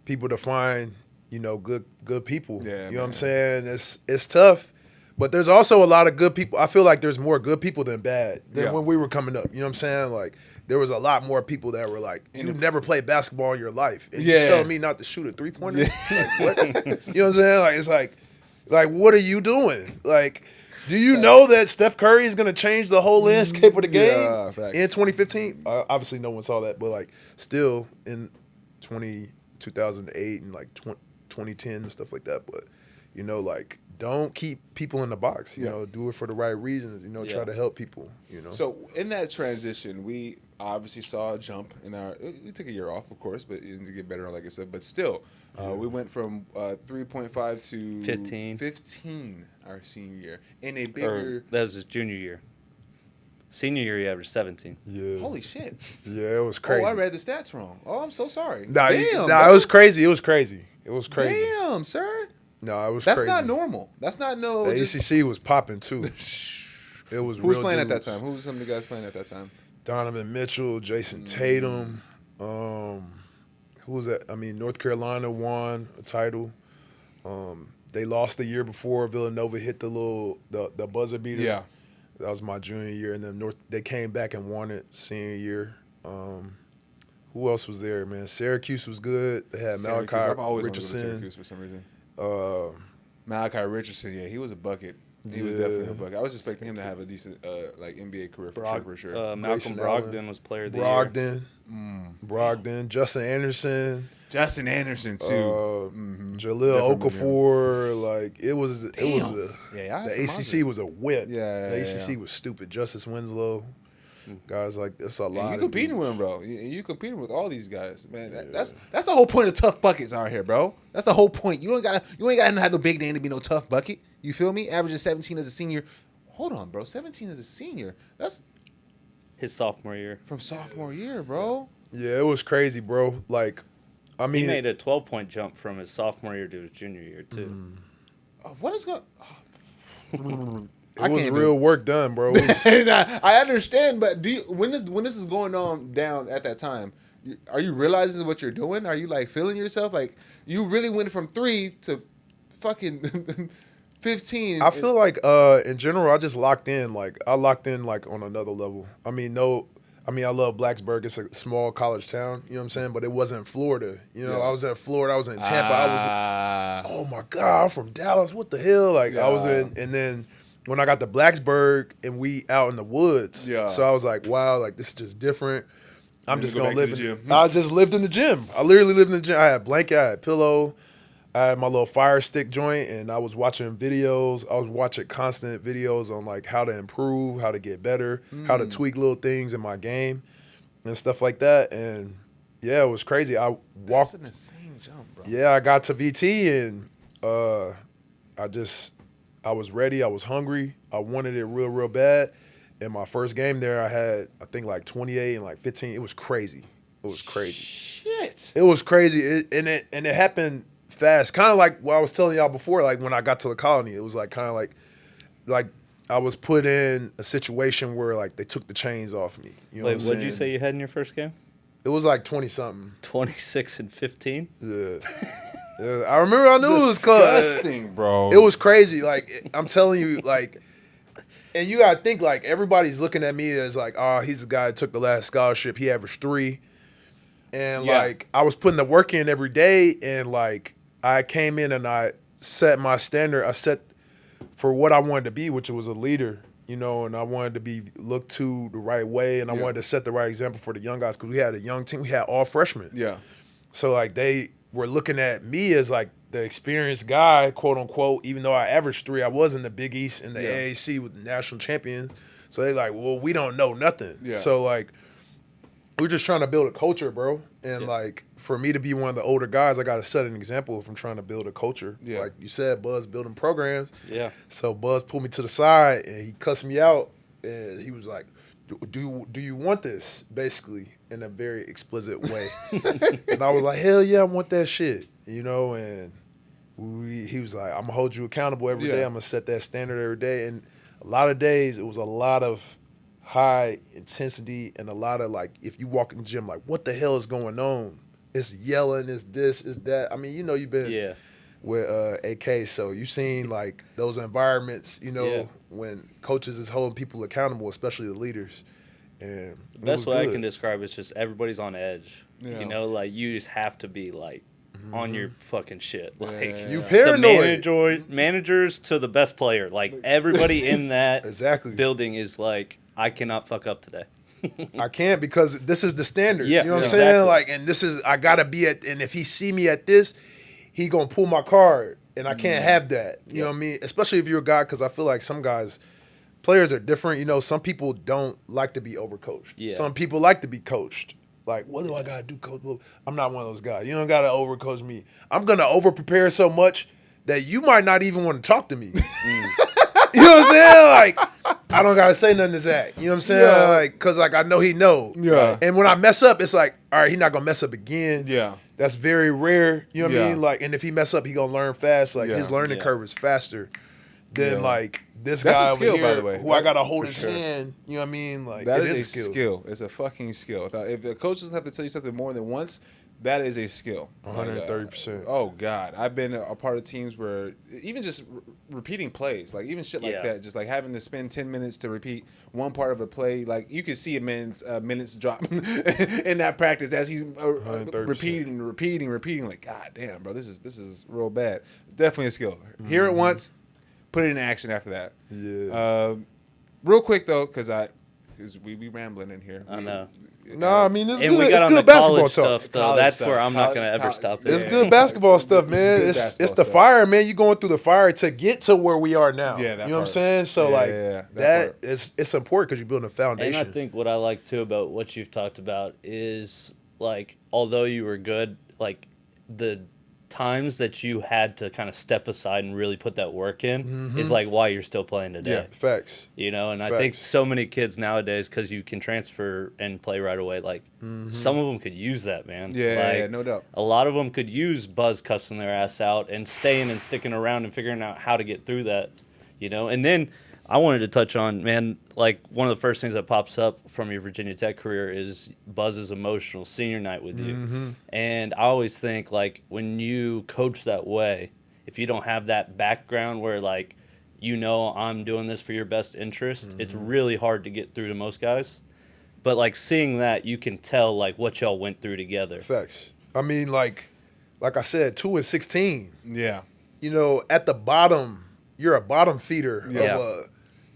people to find, you know, good people. Yeah, you know what I'm saying? It's tough, but there's also a lot of good people. I feel like there's more good people than bad than when we were coming up. You know what I'm saying? Like, there was a lot more people that were like, you've never played basketball in your life. And you telling me not to shoot a three-pointer? Like, what? You know what I'm saying? Like, it's like, what are you doing? Like, do you know that Steph Curry is going to change the whole landscape of the game in 2015? Obviously, no one saw that, but, like, still in 2008 and, like, 2010 and stuff like that. But, you know, like, don't keep people in the box. You know, do it for the right reasons. You know, try to help people, you know. So, in that transition, we obviously saw a jump in we took a year off, of course, but to get better, like I said. But still, we went from 3.5 to 15 our senior year in a bigger. That was his junior year. Senior year, he averaged 17. Yeah. Holy shit. Yeah, it was crazy. Oh, I read the stats wrong. Oh, I'm so sorry. Nah, Damn, it was crazy. It was crazy. It was crazy. Damn, sir. No, it was That's crazy. not normal. That's not no. The ACC was popping too. It was. Who was real playing dudes. at that time? Who was some of the guys playing at that time? Donovan Mitchell, Jason Tatum. Who was that? I mean, North Carolina won a title. They lost the year before. Villanova hit the buzzer beater. Yeah. That was my junior year, and then they came back and won it senior year. Who else was there, man? Syracuse was good. They had Syracuse. Malachi I've always wanted to go to Richardson. Syracuse for some reason. Uh, Malachi Richardson, yeah, he was a bucket. He was definitely a bucket. I was expecting him to have a decent like NBA career for sure. Malcolm Grayson Brogdon Allen. was player of the year. Brogdon, Justin Anderson, Justin Anderson too. Jaleel Definitely Okafor. Like it was Yeah, the ACC was a whip. Yeah, The ACC was stupid. Justice Winslow, guys like that's a lot. You of competing dudes. with him, bro. You competing with all these guys, man. That's the whole point of tough buckets out here, bro. That's the whole point. You ain't gotta have no big name to be no tough bucket. You feel me? Averaging 17 as a senior. Hold on, bro. 17 as a senior. That's His sophomore year. from sophomore year, bro. Yeah, it was crazy, bro. Like, I mean, He made a 12-point jump from his sophomore year to his junior year too. What is going? it was real work done, bro. It was- I understand, but when this is going on down at that time, are you realizing what you're doing? Are you like feeling yourself? Like you really went from 3 to fucking 15. I feel like in general, I just locked in. Like I locked in like on another level. I mean, I love Blacksburg. It's a small college town. You know what I'm saying? But it wasn't Florida. You know, Yeah. I was at Florida. I was in Tampa. I was, oh my God, I'm from Dallas. What the hell? Like I was in, and then when I got to Blacksburg and we out in the woods. Yeah. So I was like, wow, like this is just different. I'm You just go gonna back to live the in. gym. I just lived in the gym. I literally lived in the gym. I had a blanket. I had a pillow. I had my little Fire Stick joint, and I was watching videos. I was watching constant videos on like how to improve, how to get better, how to tweak little things in my game, and stuff like that. And yeah, it was crazy. I That's walked. an insane jump, bro. Yeah, I got to VT, and I was ready. I was hungry. I wanted it real, real bad. In my first game there, I had I think like 28 and like 15. It was crazy. It was crazy. Shit. It was crazy. It happened fast. Kind of like what I was telling y'all before, like when I got to the colony, it was like kind of like I was put in a situation where like they took the chains off me. You know Wait, what what'd you say you had in your first game? It was like 20 something. 26 and 15. Yeah. Yeah. I remember I knew it was close. Disgusting, bro. It was crazy. Like I'm telling you, like, and you gotta think like everybody's looking at me as like, oh, he's the guy that took the last scholarship. He averaged 3. And Yeah. like I was putting the work in every day, and like I came in and I set my standard. I set for what I wanted to be, which was a leader, you know, and I wanted to be looked to the right way, and I wanted to set the right example for the young guys because we had a young team. We had all freshmen. Yeah. So like they were looking at me as like the experienced guy, quote unquote, even though I averaged 3, I was in the Big East and the AAC with the national champions. So they like, well, we don't know nothing. Yeah. So like we're just trying to build a culture, bro. And like for me to be one of the older guys, I got to set an example if I'm trying to build a culture. Yeah. Like you said, Buzz building programs. Yeah. So Buzz pulled me to the side and he cussed me out, and he was like, do you want this? Basically, in a very explicit way. And I was like, hell yeah, I want that shit. You know, and he was like, I'm gonna hold you accountable every day. I'm gonna set that standard every day. And a lot of days it was a lot of high intensity and a lot of like, if you walk in the gym, like, what the hell is going on? It's yelling, it's this, it's that. I mean, you know, you've been with AK, so you've seen like those environments, you know, when coaches is holding people accountable, especially the leaders. And Best way I can describe it is just everybody's on edge. Yeah. You know, like you just have to be like on your fucking shit. Like You paranoid. the managers to the best player. Like everybody in that Exactly. building is like, I cannot fuck up today. I can't because this is the standard. Yeah, you know what I'm exactly. saying? Like, and this is, I gotta be at, and if he see me at this, he gonna pull my card, and I can't have that. You know what I mean? Especially if you're a guy, because I feel like some guys, players are different. You know, some people don't like to be overcoached. Yeah. Some people like to be coached. Like, what do I gotta do, coach? Well, I'm not one of those guys. You don't gotta overcoach me. I'm gonna over prepare so much that you might not even want to talk to me. You know what I'm saying? Like, I don't gotta say nothing to Zach. You know what I'm saying? Yeah. Like, cause like I know he know. Yeah. And when I mess up, it's like, all right, he's not gonna mess up again. Yeah. That's very rare. You know what I Yeah. mean? Like, and if he mess up, he gonna learn fast. Like his learning Yeah. curve is faster than Yeah. like this That's guy a skill, over here by the way. who I gotta hold For his sure. hand. You know what I mean? Like That it is is a skill. It's a fucking skill. If the coach doesn't have to tell you something more than once, That is a skill. 130%. Oh God, I've been a part of teams where even just repeating plays, like even shit like that, just like having to spend 10 minutes to repeat one part of a play, like you could see a man's minutes drop in that practice as he's repeating. Like, God damn, bro, this is real bad. It's definitely a skill. Hear it once, put it in action after that. Yeah. Real quick though, because we rambling in here. I know. No, I mean it's And good. we got It's on good the basketball college talk. stuff, though. That's where I'm not gonna ever stop. It's Yeah. good basketball stuff, man. Good It's basketball the stuff. fire, man. You going through the fire to get to where we are now. Yeah, that you know what I'm part. saying? So Yeah, that part. it's important because you're building a foundation. And I think what I like too about what you've talked about is like, although you were good, like the times that you had to kind of step aside and really put that work in is like why you're still playing today. Yeah, facts. You know, and Facts. I think so many kids nowadays, because you can transfer and play right away, like some of them could use that, man. Yeah, like, no doubt. A lot of them could use Buzz cussing their ass out and staying and sticking around and figuring out how to get through that, you know. And then I wanted to touch on, man, like one of the first things that pops up from your Virginia Tech career is Buzz's emotional senior night with you. And I always think, like, when you coach that way, if you don't have that background where, like, you know I'm doing this for your best interest, it's really hard to get through to most guys. But, like, seeing that, you can tell, like, what y'all went through together. Facts. I mean, like I said, 2-16. Yeah. You know, at the bottom, you're a bottom feeder of a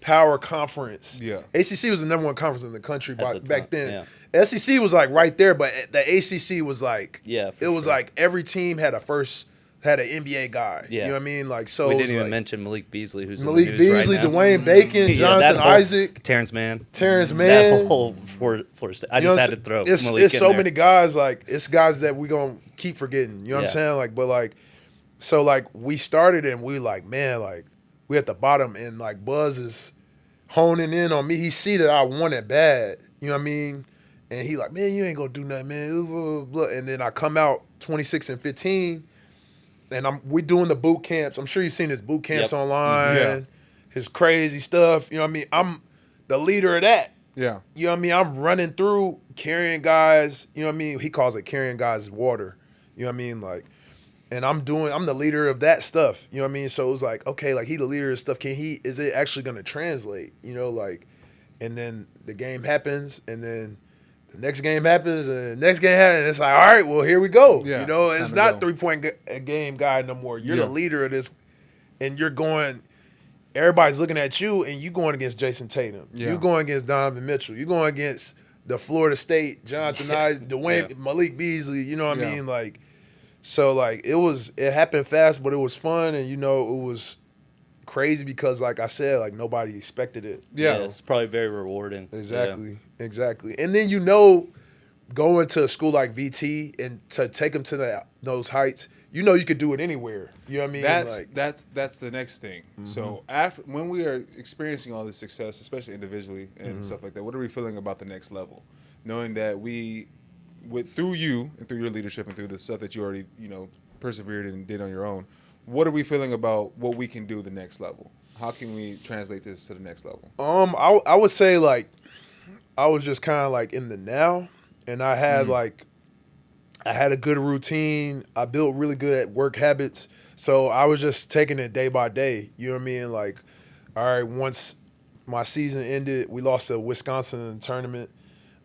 power conference. Yeah. ACC was the number one conference in the country back then. Yeah. SEC was like right there, but the ACC was like, Yeah, it was like every team had an NBA guy. Yeah. You know what I mean? Like, so We it didn't was even like mention Malik Beasley, who's Malik in the news Beasley, right now. Dwayne Bacon, Yeah, Jonathan that whole- Isaac, Terrence Mann. Terrence Mann. That whole Forest. I You know just what had I'm to throw saying? Malik It's in so there. many guys, like, it's guys that we gonna keep forgetting. You know what I'm saying? Like, but like, so like we started and we like, man, like we at the bottom and like Buzz is honing in on me. He see that I want it bad. You know what I mean? And he like, man, you ain't gonna do nothing, man. Blah, blah, blah. And then I come out 26 and 15, and we doing the boot camps. I'm sure you've seen his boot camps online, Yeah. his crazy stuff. You know what I mean? I'm the leader of that. Yeah. You know what I mean? I'm running through carrying guys. You know what I mean? He calls it carrying guys water. You know what I mean? Like, and I'm the leader of that stuff. You know what I mean? So it was like, okay, like he the leader of stuff. Is it actually gonna translate? You know, like, and then the game happens, and then the next game happens, and the next game happens, and it's like, all right, well, here we go. Yeah, you know, it's it's time to not go. 3-point game guy no more. You're Yeah. the leader of this, and you're going. Everybody's looking at you, and you going against Jason Tatum. Yeah. You going against Donovan Mitchell. You going against the Florida State, Jonathan Isaac, Dwayne, Malik Beasley. You know what I mean? Like, so like it happened fast, but it was fun, and you know it was crazy because, like I said, like nobody expected it. Yeah. It's probably very rewarding. Exactly, exactly. And then, you know, going to a school like VT and to take them to those heights, you know, you could do it anywhere. You know what I mean? That's the next thing. So after when we are experiencing all this success, especially individually and stuff like that, what are we feeling about the next level? Knowing that through you and through your leadership and through the stuff that you already, you know, persevered and did on your own, what are we feeling about what we can do the next level? How can we translate this to the next level? I would say, like, I was just kind of like in the now, and I had I had a good routine. I built really good at work habits. So I was just taking it day by day. You know what I mean? Like, all right, once my season ended, we lost to Wisconsin in the tournament.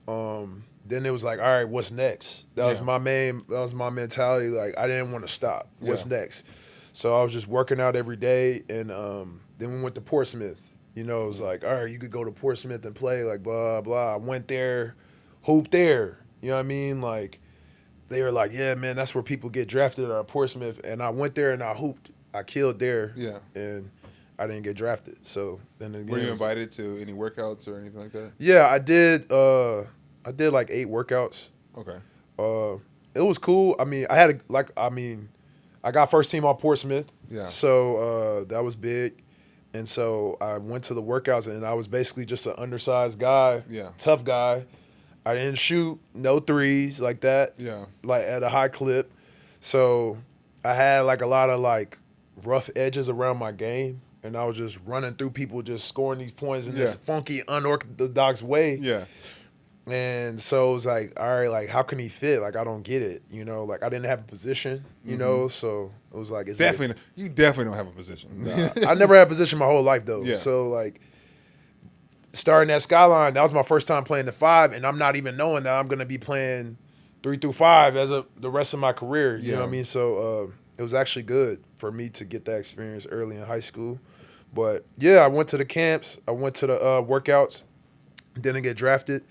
Then it was like, all right, what's next? That was my mentality. Like, I didn't want to stop. What's next? So I was just working out every day, and then we went to Portsmouth. You know, it was like, all right, you could go to Portsmouth and play, like, blah, blah. I went there, hooped there. You know what I mean? Like, they were like, yeah, man, that's where people get drafted at Portsmouth. And I went there and I hooped. I killed there. Yeah. And I didn't get drafted. So then again, Were you invited to any workouts or anything like that? Yeah, I did. I did like 8 workouts. Okay. It was cool. I mean, I got first team on Portsmouth. Yeah. So that was big. And so I went to the workouts, and I was basically just an undersized guy, tough guy. I didn't shoot no threes like that, like at a high clip. So I had like a lot of like rough edges around my game, and I was just running through people, just scoring these points in this funky, unorthodox way. Yeah. And so it was like, all right, like how can he fit? Like I don't get it, you know. Like I didn't have a position, you know. So it was like, You definitely don't have a position. I never had a position my whole life though. Yeah. So like starting at Skyline, that was my first time playing the 5, and I'm not even knowing that I'm gonna be playing 3 through 5 as the rest of my career. You know what I mean? So it was actually good for me to get that experience early in high school. But yeah, I went to the camps, I went to the workouts, didn't get drafted.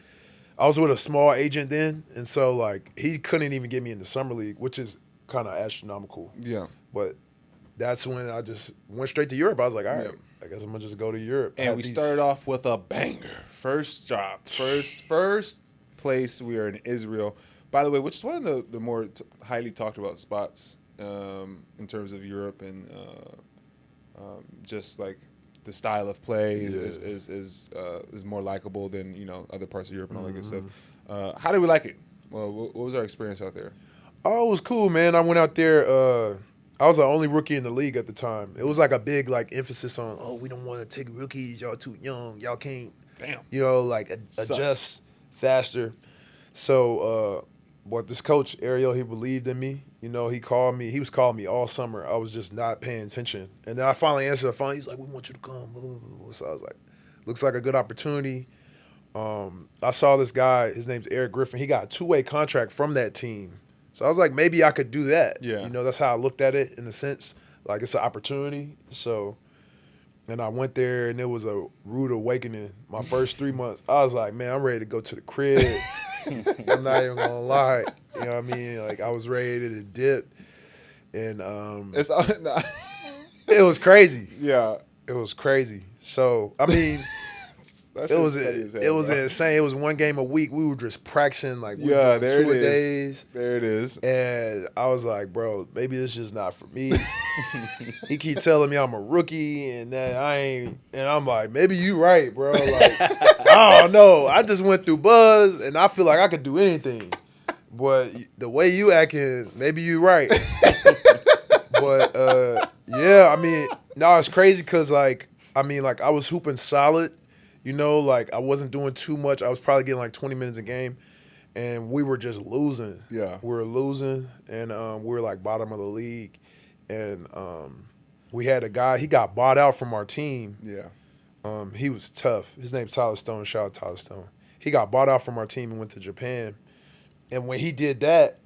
I was with a small agent then, and so like he couldn't even get me in the summer league, which is kind of astronomical. Yeah. But that's when I just went straight to Europe. I was like, all right, I guess I'm gonna just go to Europe. And we started off with a banger. First job, first place. We are in Israel. By the way, which is one of the more highly talked about spots in terms of Europe and just like the style of play is more likable than other parts of Europe and all that good stuff. How did we like it? Well, what was our experience out there? Oh, it was cool, man. I went out there. I was the only rookie in the league at the time. It was like a big like emphasis on, oh, we don't want to take rookies. Y'all too young. Y'all can't, adjust faster. So, but this coach Ariel, he believed in me. You know, he called me. He was calling me all summer. I was just not paying attention. And then I finally answered the phone. He's like, "We want you to come." Blah, blah, blah. So I was like, "Looks like a good opportunity." I saw this guy. His name's Eric Griffin. He got a 2-way contract from that team. So I was like, maybe I could do that. Yeah. You know, that's how I looked at it in a sense. Like it's an opportunity. So, and I went there and it was a rude awakening. My first 3 months, I was like, man, I'm ready to go to the crib. I'm not even gonna lie. You know what I mean? Like I was ready to dip. And it was crazy. Yeah. It was crazy. So, I mean, it was insane. It was one game a week. We were just practicing like we were doing 2 a days. There it is. And I was like, bro, maybe this is just not for me. He keep telling me I'm a rookie and that I ain't. And I'm like, maybe you right, bro. Like, I don't know. I just went through buzz and I feel like I could do anything. But the way you acting, maybe you right. But yeah, I mean, no, it's crazy because like I was hooping solid. You know, like I wasn't doing too much. I was probably getting like 20 minutes a game, and we were just losing. Yeah, we were losing, and we were like bottom of the league, and we had a guy. He got bought out from our team. Yeah, he was tough. His name's Tyler Stone. Shout out Tyler Stone. He got bought out from our team and went to Japan, and when he did that,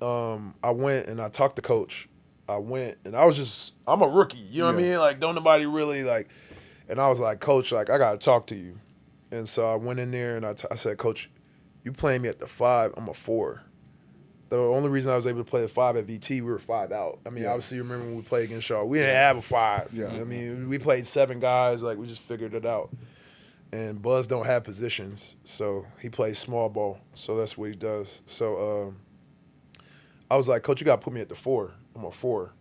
I went and I talked to coach. I went and I'm a rookie. You know what I mean? Like don't nobody really like. And I was like, Coach, like, I got to talk to you. And so I went in there and I said, Coach, you playing me at the 5, I'm a 4. The only reason I was able to play the 5 at VT, we were 5 out. I mean, obviously, you remember when we played against y'all, we didn't have a 5. Yeah. You know I mean, we played 7 guys. Like, we just figured it out. And Buzz don't have positions, so he plays small ball. So that's what he does. So I was like, Coach, you got to put me at the 4. I'm a 4.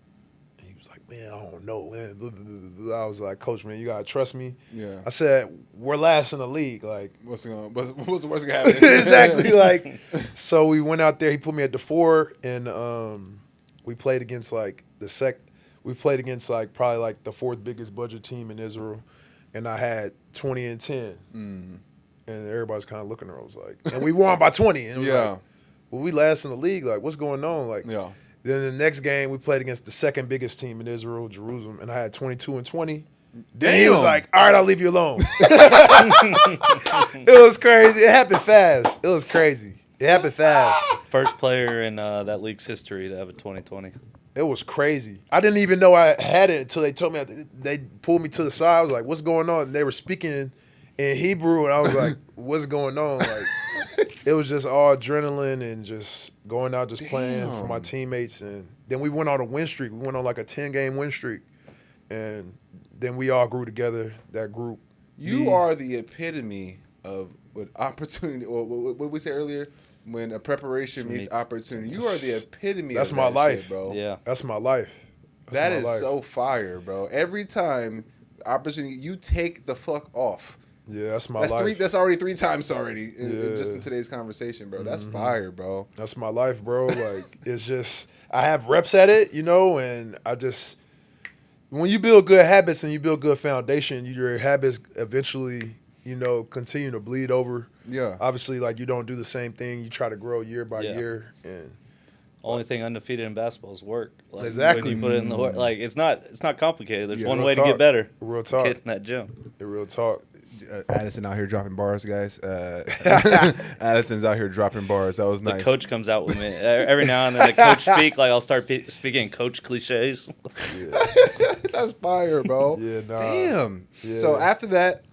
He was like, man, I don't know, man. Blah, blah, blah, blah. I was like, Coach, man, you gotta trust me. Yeah. I said, we're last in the league. Like, what's the worst gonna happen? Exactly. Like, so we went out there. He put me at the 4, and we played against like We played against like probably like the 4th biggest budget team in Israel, and I had 20 and 10, and everybody's kind of looking at it. I was like, and we won by 20, and it was like, well, we last in the league. Like, what's going on? Like, yeah. Then the next game, we played against the 2nd biggest team in Israel, Jerusalem, and I had 22 and 20. Then he was like, all right, I'll leave you alone. It was crazy. It happened fast. It was crazy. It happened fast. First player in that league's history to have a 2020. It was crazy. I didn't even know I had it until they told me. They pulled me to the side. I was like, what's going on? And they were speaking in Hebrew, and I was like, what's going on? Like, it was just all adrenaline and just going out, just playing for my teammates. And then we went on a win streak. We went on like a 10-game win streak. And then we all grew together, that group. You are the epitome of what opportunity, or what did we say earlier? When a preparation meets opportunity. You are the epitome That's of my that life, shit, bro. Yeah. That's my life. That is so fire, bro. Every time opportunity, you take the fuck off. Yeah, that's my life. That's already 3 times already just in today's conversation, bro. That's fire, bro. That's my life, bro. Like, it's just, I have reps at it, you know, and I just, when you build good habits and you build good foundation, your habits eventually, you know, continue to bleed over. Yeah. obviously, like, you don't do the same thing. You try to grow year by Yeah. year. And Only thing undefeated in basketball is work. Like, Exactly. When you put it in the work, like it's not complicated. There's Yeah. one Real way to talk. get better. Real talk. Get in that gym. The real talk. Addison out here dropping bars, guys. Addison's out here dropping bars. That was The nice. coach comes out with me every now and then. The coach speak like I'll start speaking coach cliches. Yeah. That's fire, bro. Yeah, nah. Damn. Yeah. So after that,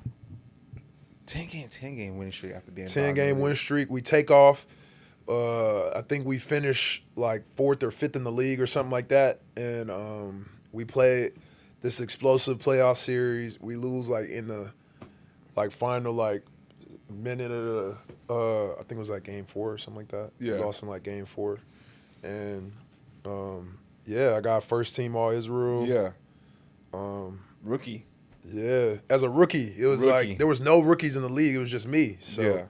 10 game winning streak after being 10-game win streak. We take off. I think we finish like 4th or 5th in the league or something like that. And we play this explosive playoff series. We lose like in the final minute of the I think it was like game 4 or something like that. Yeah. We lost in like game 4. And I got first team All Israel. Yeah. Rookie. Yeah. As a rookie, it was like there was no rookies in the league. It was just me. So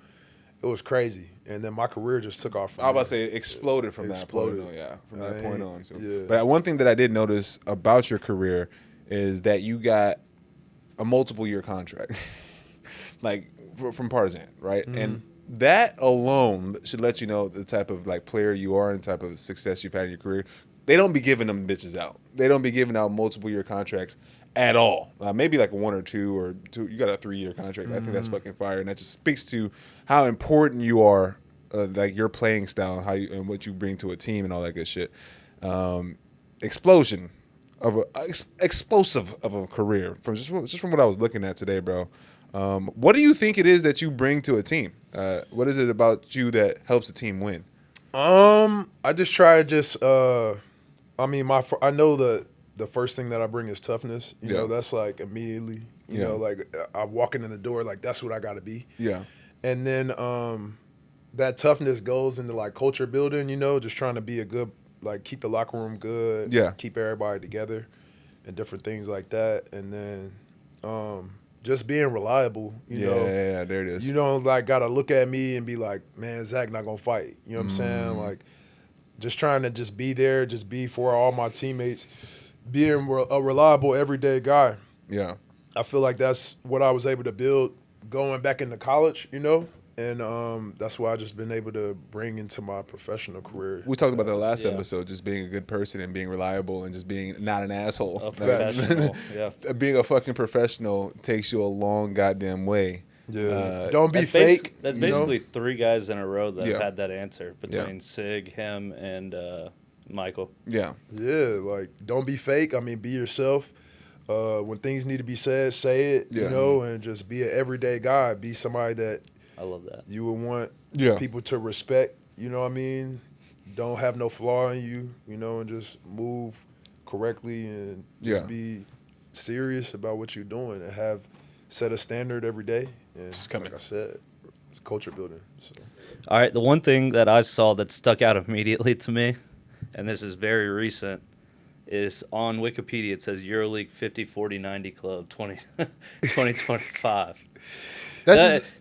it was crazy. And then my career just took off from I was about to say it exploded from that point on. From I that point ain't- on. So. yeah. But one thing that I did notice about your career is that you got a multiple year contract, like from Partizan, right? Mm-hmm. And that alone should let you know the type of like player you are and the type of success you've had in your career. They don't be giving them bitches out. They don't be giving out multiple year contracts at all. Maybe like 1 or 2 or 2. You got a 3-year contract. I think that's fucking fire, and that just speaks to how important you are, like your playing style, and how you and what you bring to a team and all that good shit. Explosive of a career from just from what I was looking at today, bro. What do you think it is that you bring to a team? What is it about you that helps a team win? I just try to I know the first thing that I bring is toughness. You know, that's like immediately, you know, like I'm walking in the door, like that's what I got to be. Yeah. And then that toughness goes into like culture building, you know, just trying to be a good, like keep the locker room good. Yeah. Keep everybody together and different things like that. And then just being reliable, you know. Yeah, there it is. You don't like got to look at me and be like, man, Zach not going to fight. You know what I'm saying? Like just trying to just be there, just be for all my teammates. Being a reliable, everyday guy. Yeah. I feel like that's what I was able to build going back into college, you know? And that's what I just been able to bring into my professional career. We talked about that last episode, just being a good person and being reliable and just being not an asshole. A professional, yeah. Being a fucking professional takes you a long goddamn way. Yeah. Don't be That's fake. That's you know? basically 3 guys in a row that Yeah. had that answer between Sig, him, and Michael. Yeah. Yeah, like don't be fake. I mean, be yourself. When things need to be said, say it. Yeah. You know, and just be an everyday guy. Be somebody that I love that. you would want Yeah. people to respect. You know what I mean? Don't have no flaw in you. You know, and just move correctly and just be serious about what you're doing and set a standard every day. And just like I said, it's culture building. So. All right, the one thing that I saw that stuck out immediately to me, and this is very recent, is on Wikipedia it says EuroLeague 50-40-90 Club 2025.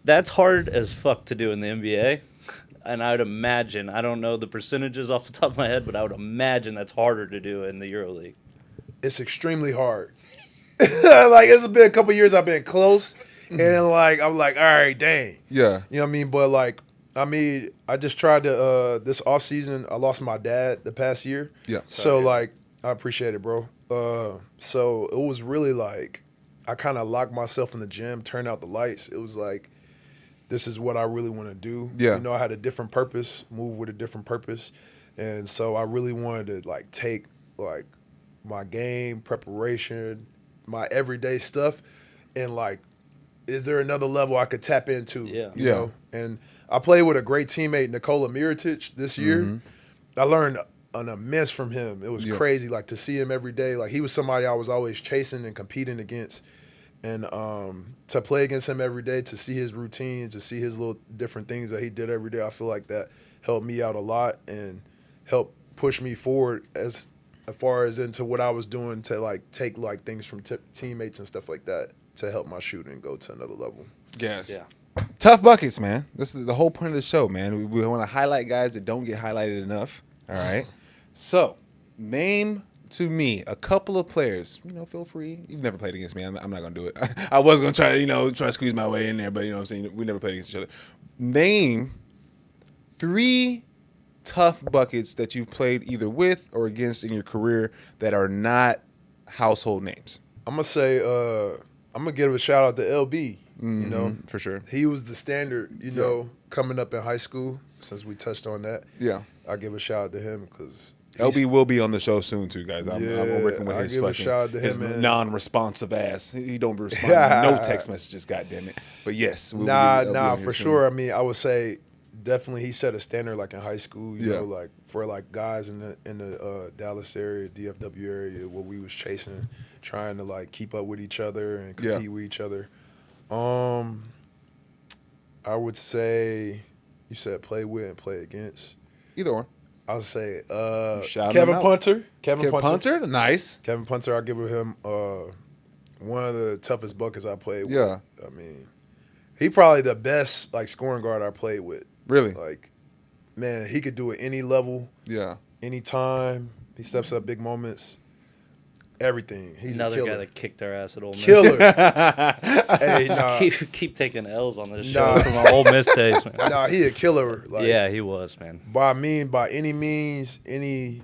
That's hard as fuck to do in the NBA. And I would imagine, I don't know the percentages off the top of my head, but I would imagine that's harder to do in the EuroLeague. It's extremely hard. Like, it's been a couple years I've been close, and like I'm like, all right, dang. Yeah. You know what I mean? But like, I mean, I just tried to this off season. I lost my dad the past year. Yeah. So like, I appreciate it, bro. So it was really like, I kind of locked myself in the gym, turned out the lights. It was like, this is what I really want to do. Yeah. You know, I had a different purpose, move with a different purpose, and so I really wanted to like take like my game preparation, my everyday stuff, and like, is there another level I could tap into? Yeah. You know? And I played with a great teammate, Nikola Mirotic, this year. I learned an immense from him. It was crazy, like to see him every day. Like he was somebody I was always chasing and competing against. And to play against him every day, to see his routines, to see his little different things that he did every day, I feel like that helped me out a lot and helped push me forward as far as into what I was doing to like take like things from teammates and stuff like that to help my shooting go to another level. Yes. Yeah. Tough buckets, man. This is the whole point of the show, man. We want to highlight guys that don't get highlighted enough. All right. So, name to me a couple of players. Feel free. You've never played against me. I'm not gonna do it. I was gonna try to squeeze my way in there, but what I'm saying, we never played against each other. Name 3 TUF Buckets that you've played either with or against in your career that are not household names. I'm gonna say I'm gonna give a shout out to LB. For sure. He was the standard. Coming up in high school. Since we touched on that, I give a shout out to him because LB will be on the show soon too, guys. I'm working with his him, non-responsive ass. He don't respond to no text messages. God damn it! But yes, for sure. I mean, I would say definitely he set a standard like in high school. You know, like for like guys in the Dallas area, DFW area, where we was chasing, trying to like keep up with each other and compete with each other. I would say. You said play with and play against. Either or. I'll say Kevin Punter. Kevin Punter, nice. Kevin Punter, I'll give him one of the toughest buckets I played with. Yeah. I mean, he probably the best like scoring guard I played with. Really? Like, man, he could do it any level. Yeah. Any time. He steps up big moments. Everything. He's another a killer. Guy that kicked our ass at Ole Miss. Killer. Hey, nah. keep taking L's on this show from our Ole Miss days, man. Nah, he a killer. Like, yeah, he was, man. By any means, any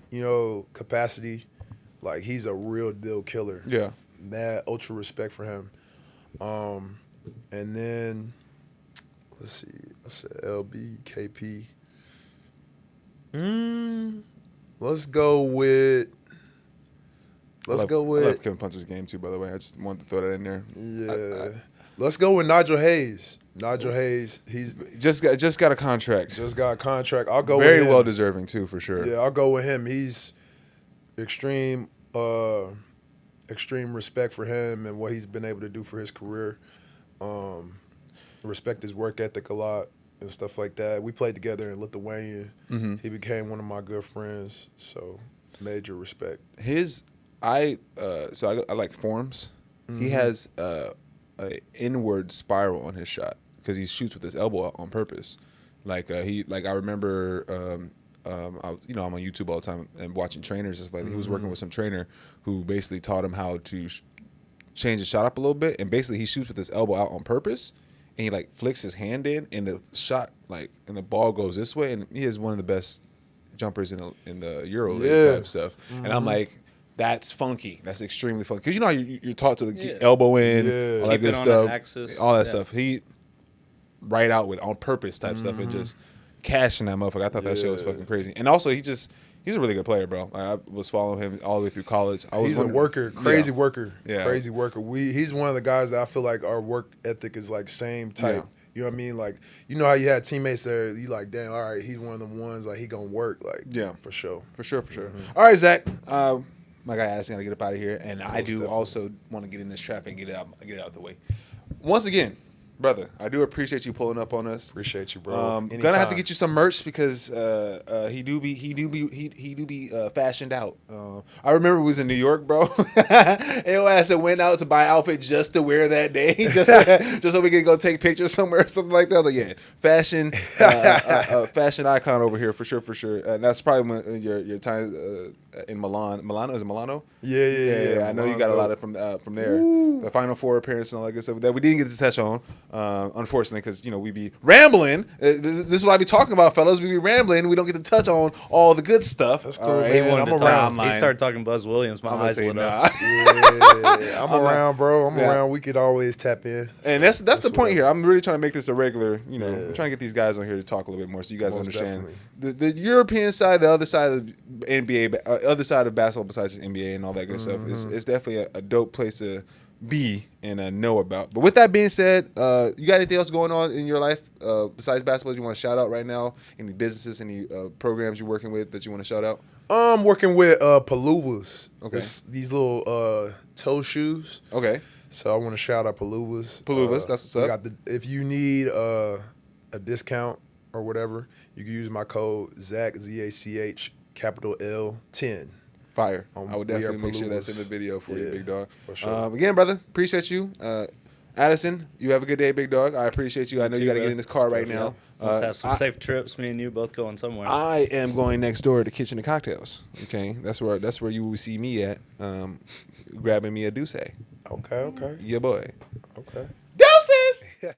capacity, like he's a real deal killer. Yeah. Mad ultra respect for him. And then let's see, I said LB, KP. Let's go with. I love Kevin Punter's game too, by the way. I just wanted to throw that in there. Yeah. Let's go with Nigel Hayes. Nigel Hayes, he's just got a contract. Just got a contract. I'll go very with him. well deserving too, for sure. Yeah, I'll go with him. He's extreme respect for him and what he's been able to do for his career. Respect his work ethic a lot and stuff like that. We played together in Lithuania. Mm-hmm. He became one of my good friends. So major respect. I like forms. Mm-hmm. He has a inward spiral on his shot because he shoots with his elbow out on purpose. I remember I'm on YouTube all the time and watching trainers. Just like he was working with some trainer who basically taught him how to change his shot up a little bit, and basically he shoots with his elbow out on purpose, and he like flicks his hand in, and the shot and the ball goes this way, and he is one of the best jumpers in the Euro League type stuff. Mm-hmm. And I'm like, that's funky. That's extremely funky. Because how you're taught to elbow in, all that good stuff, all that stuff. He right out with on purpose type stuff and just cashing that motherfucker. I thought that shit was fucking crazy. And also he's a really good player, bro. I was following him all the way through college. He's a worker, crazy worker. Yeah. Crazy worker. He's one of the guys that I feel like our work ethic is like same type. Yeah. You know what I mean? Like, how you had teammates there, you like, damn, all right, he's one of them ones, like, he gonna work. Like, yeah, for sure. For sure. Mm-hmm. All right, Zach. Like I asked, I gotta get up out of here. And I do also want to get in this traffic and get it out the way. Once again, brother, I do appreciate you pulling up on us. Appreciate you, bro. Gonna have to get you some merch because he do be fashioned out. I remember we was in New York, bro. Your ass went out to buy an outfit just to wear that day, just so we could go take pictures somewhere or something like that. Like, yeah, fashion icon over here for sure. And that's probably when your time in Milan. Milano, is it Milano? Yeah. I know you got a lot of from there. Woo. The Final Four appearance and all that good stuff that we didn't get to touch on, unfortunately, because we be rambling. This is what I be talking about, fellas. We be rambling. We don't get to touch on all the good stuff. That's cool, right, man. I'm around. He started talking Buzz Williams. My eyes lit up. Yeah, I'm around, bro. I'm around. We could always tap in. And that's the point here. I'm really trying to make this a regular. I'm trying to get these guys on here to talk a little bit more, so you guys understand the European side, the other side of the NBA, other side of basketball besides just NBA and all that good stuff. It's definitely a dope place to be and know about. But with that being said, you got anything else going on in your life besides basketball you want to shout out right now? Any businesses, any programs you're working with that you want to shout out? I'm working with Paluvas. Okay. These little toe shoes. Okay. So I want to shout out Paluvas. Paluvas, that's what's up. If you need a discount or whatever, you can use my code Zach, ZACH, capital L 10. Fire. I would definitely make sure that's in the video for you, big dog. For sure. Again, brother, appreciate you. Addison, you have a good day, big dog. I appreciate you. I know you got to get in this car right now. Let's have some safe trips. Me and you both going somewhere. I am going next door to Kitchen and Cocktails. Okay, that's where you will see me at, grabbing me a Douce. Okay. Yeah, boy. Okay.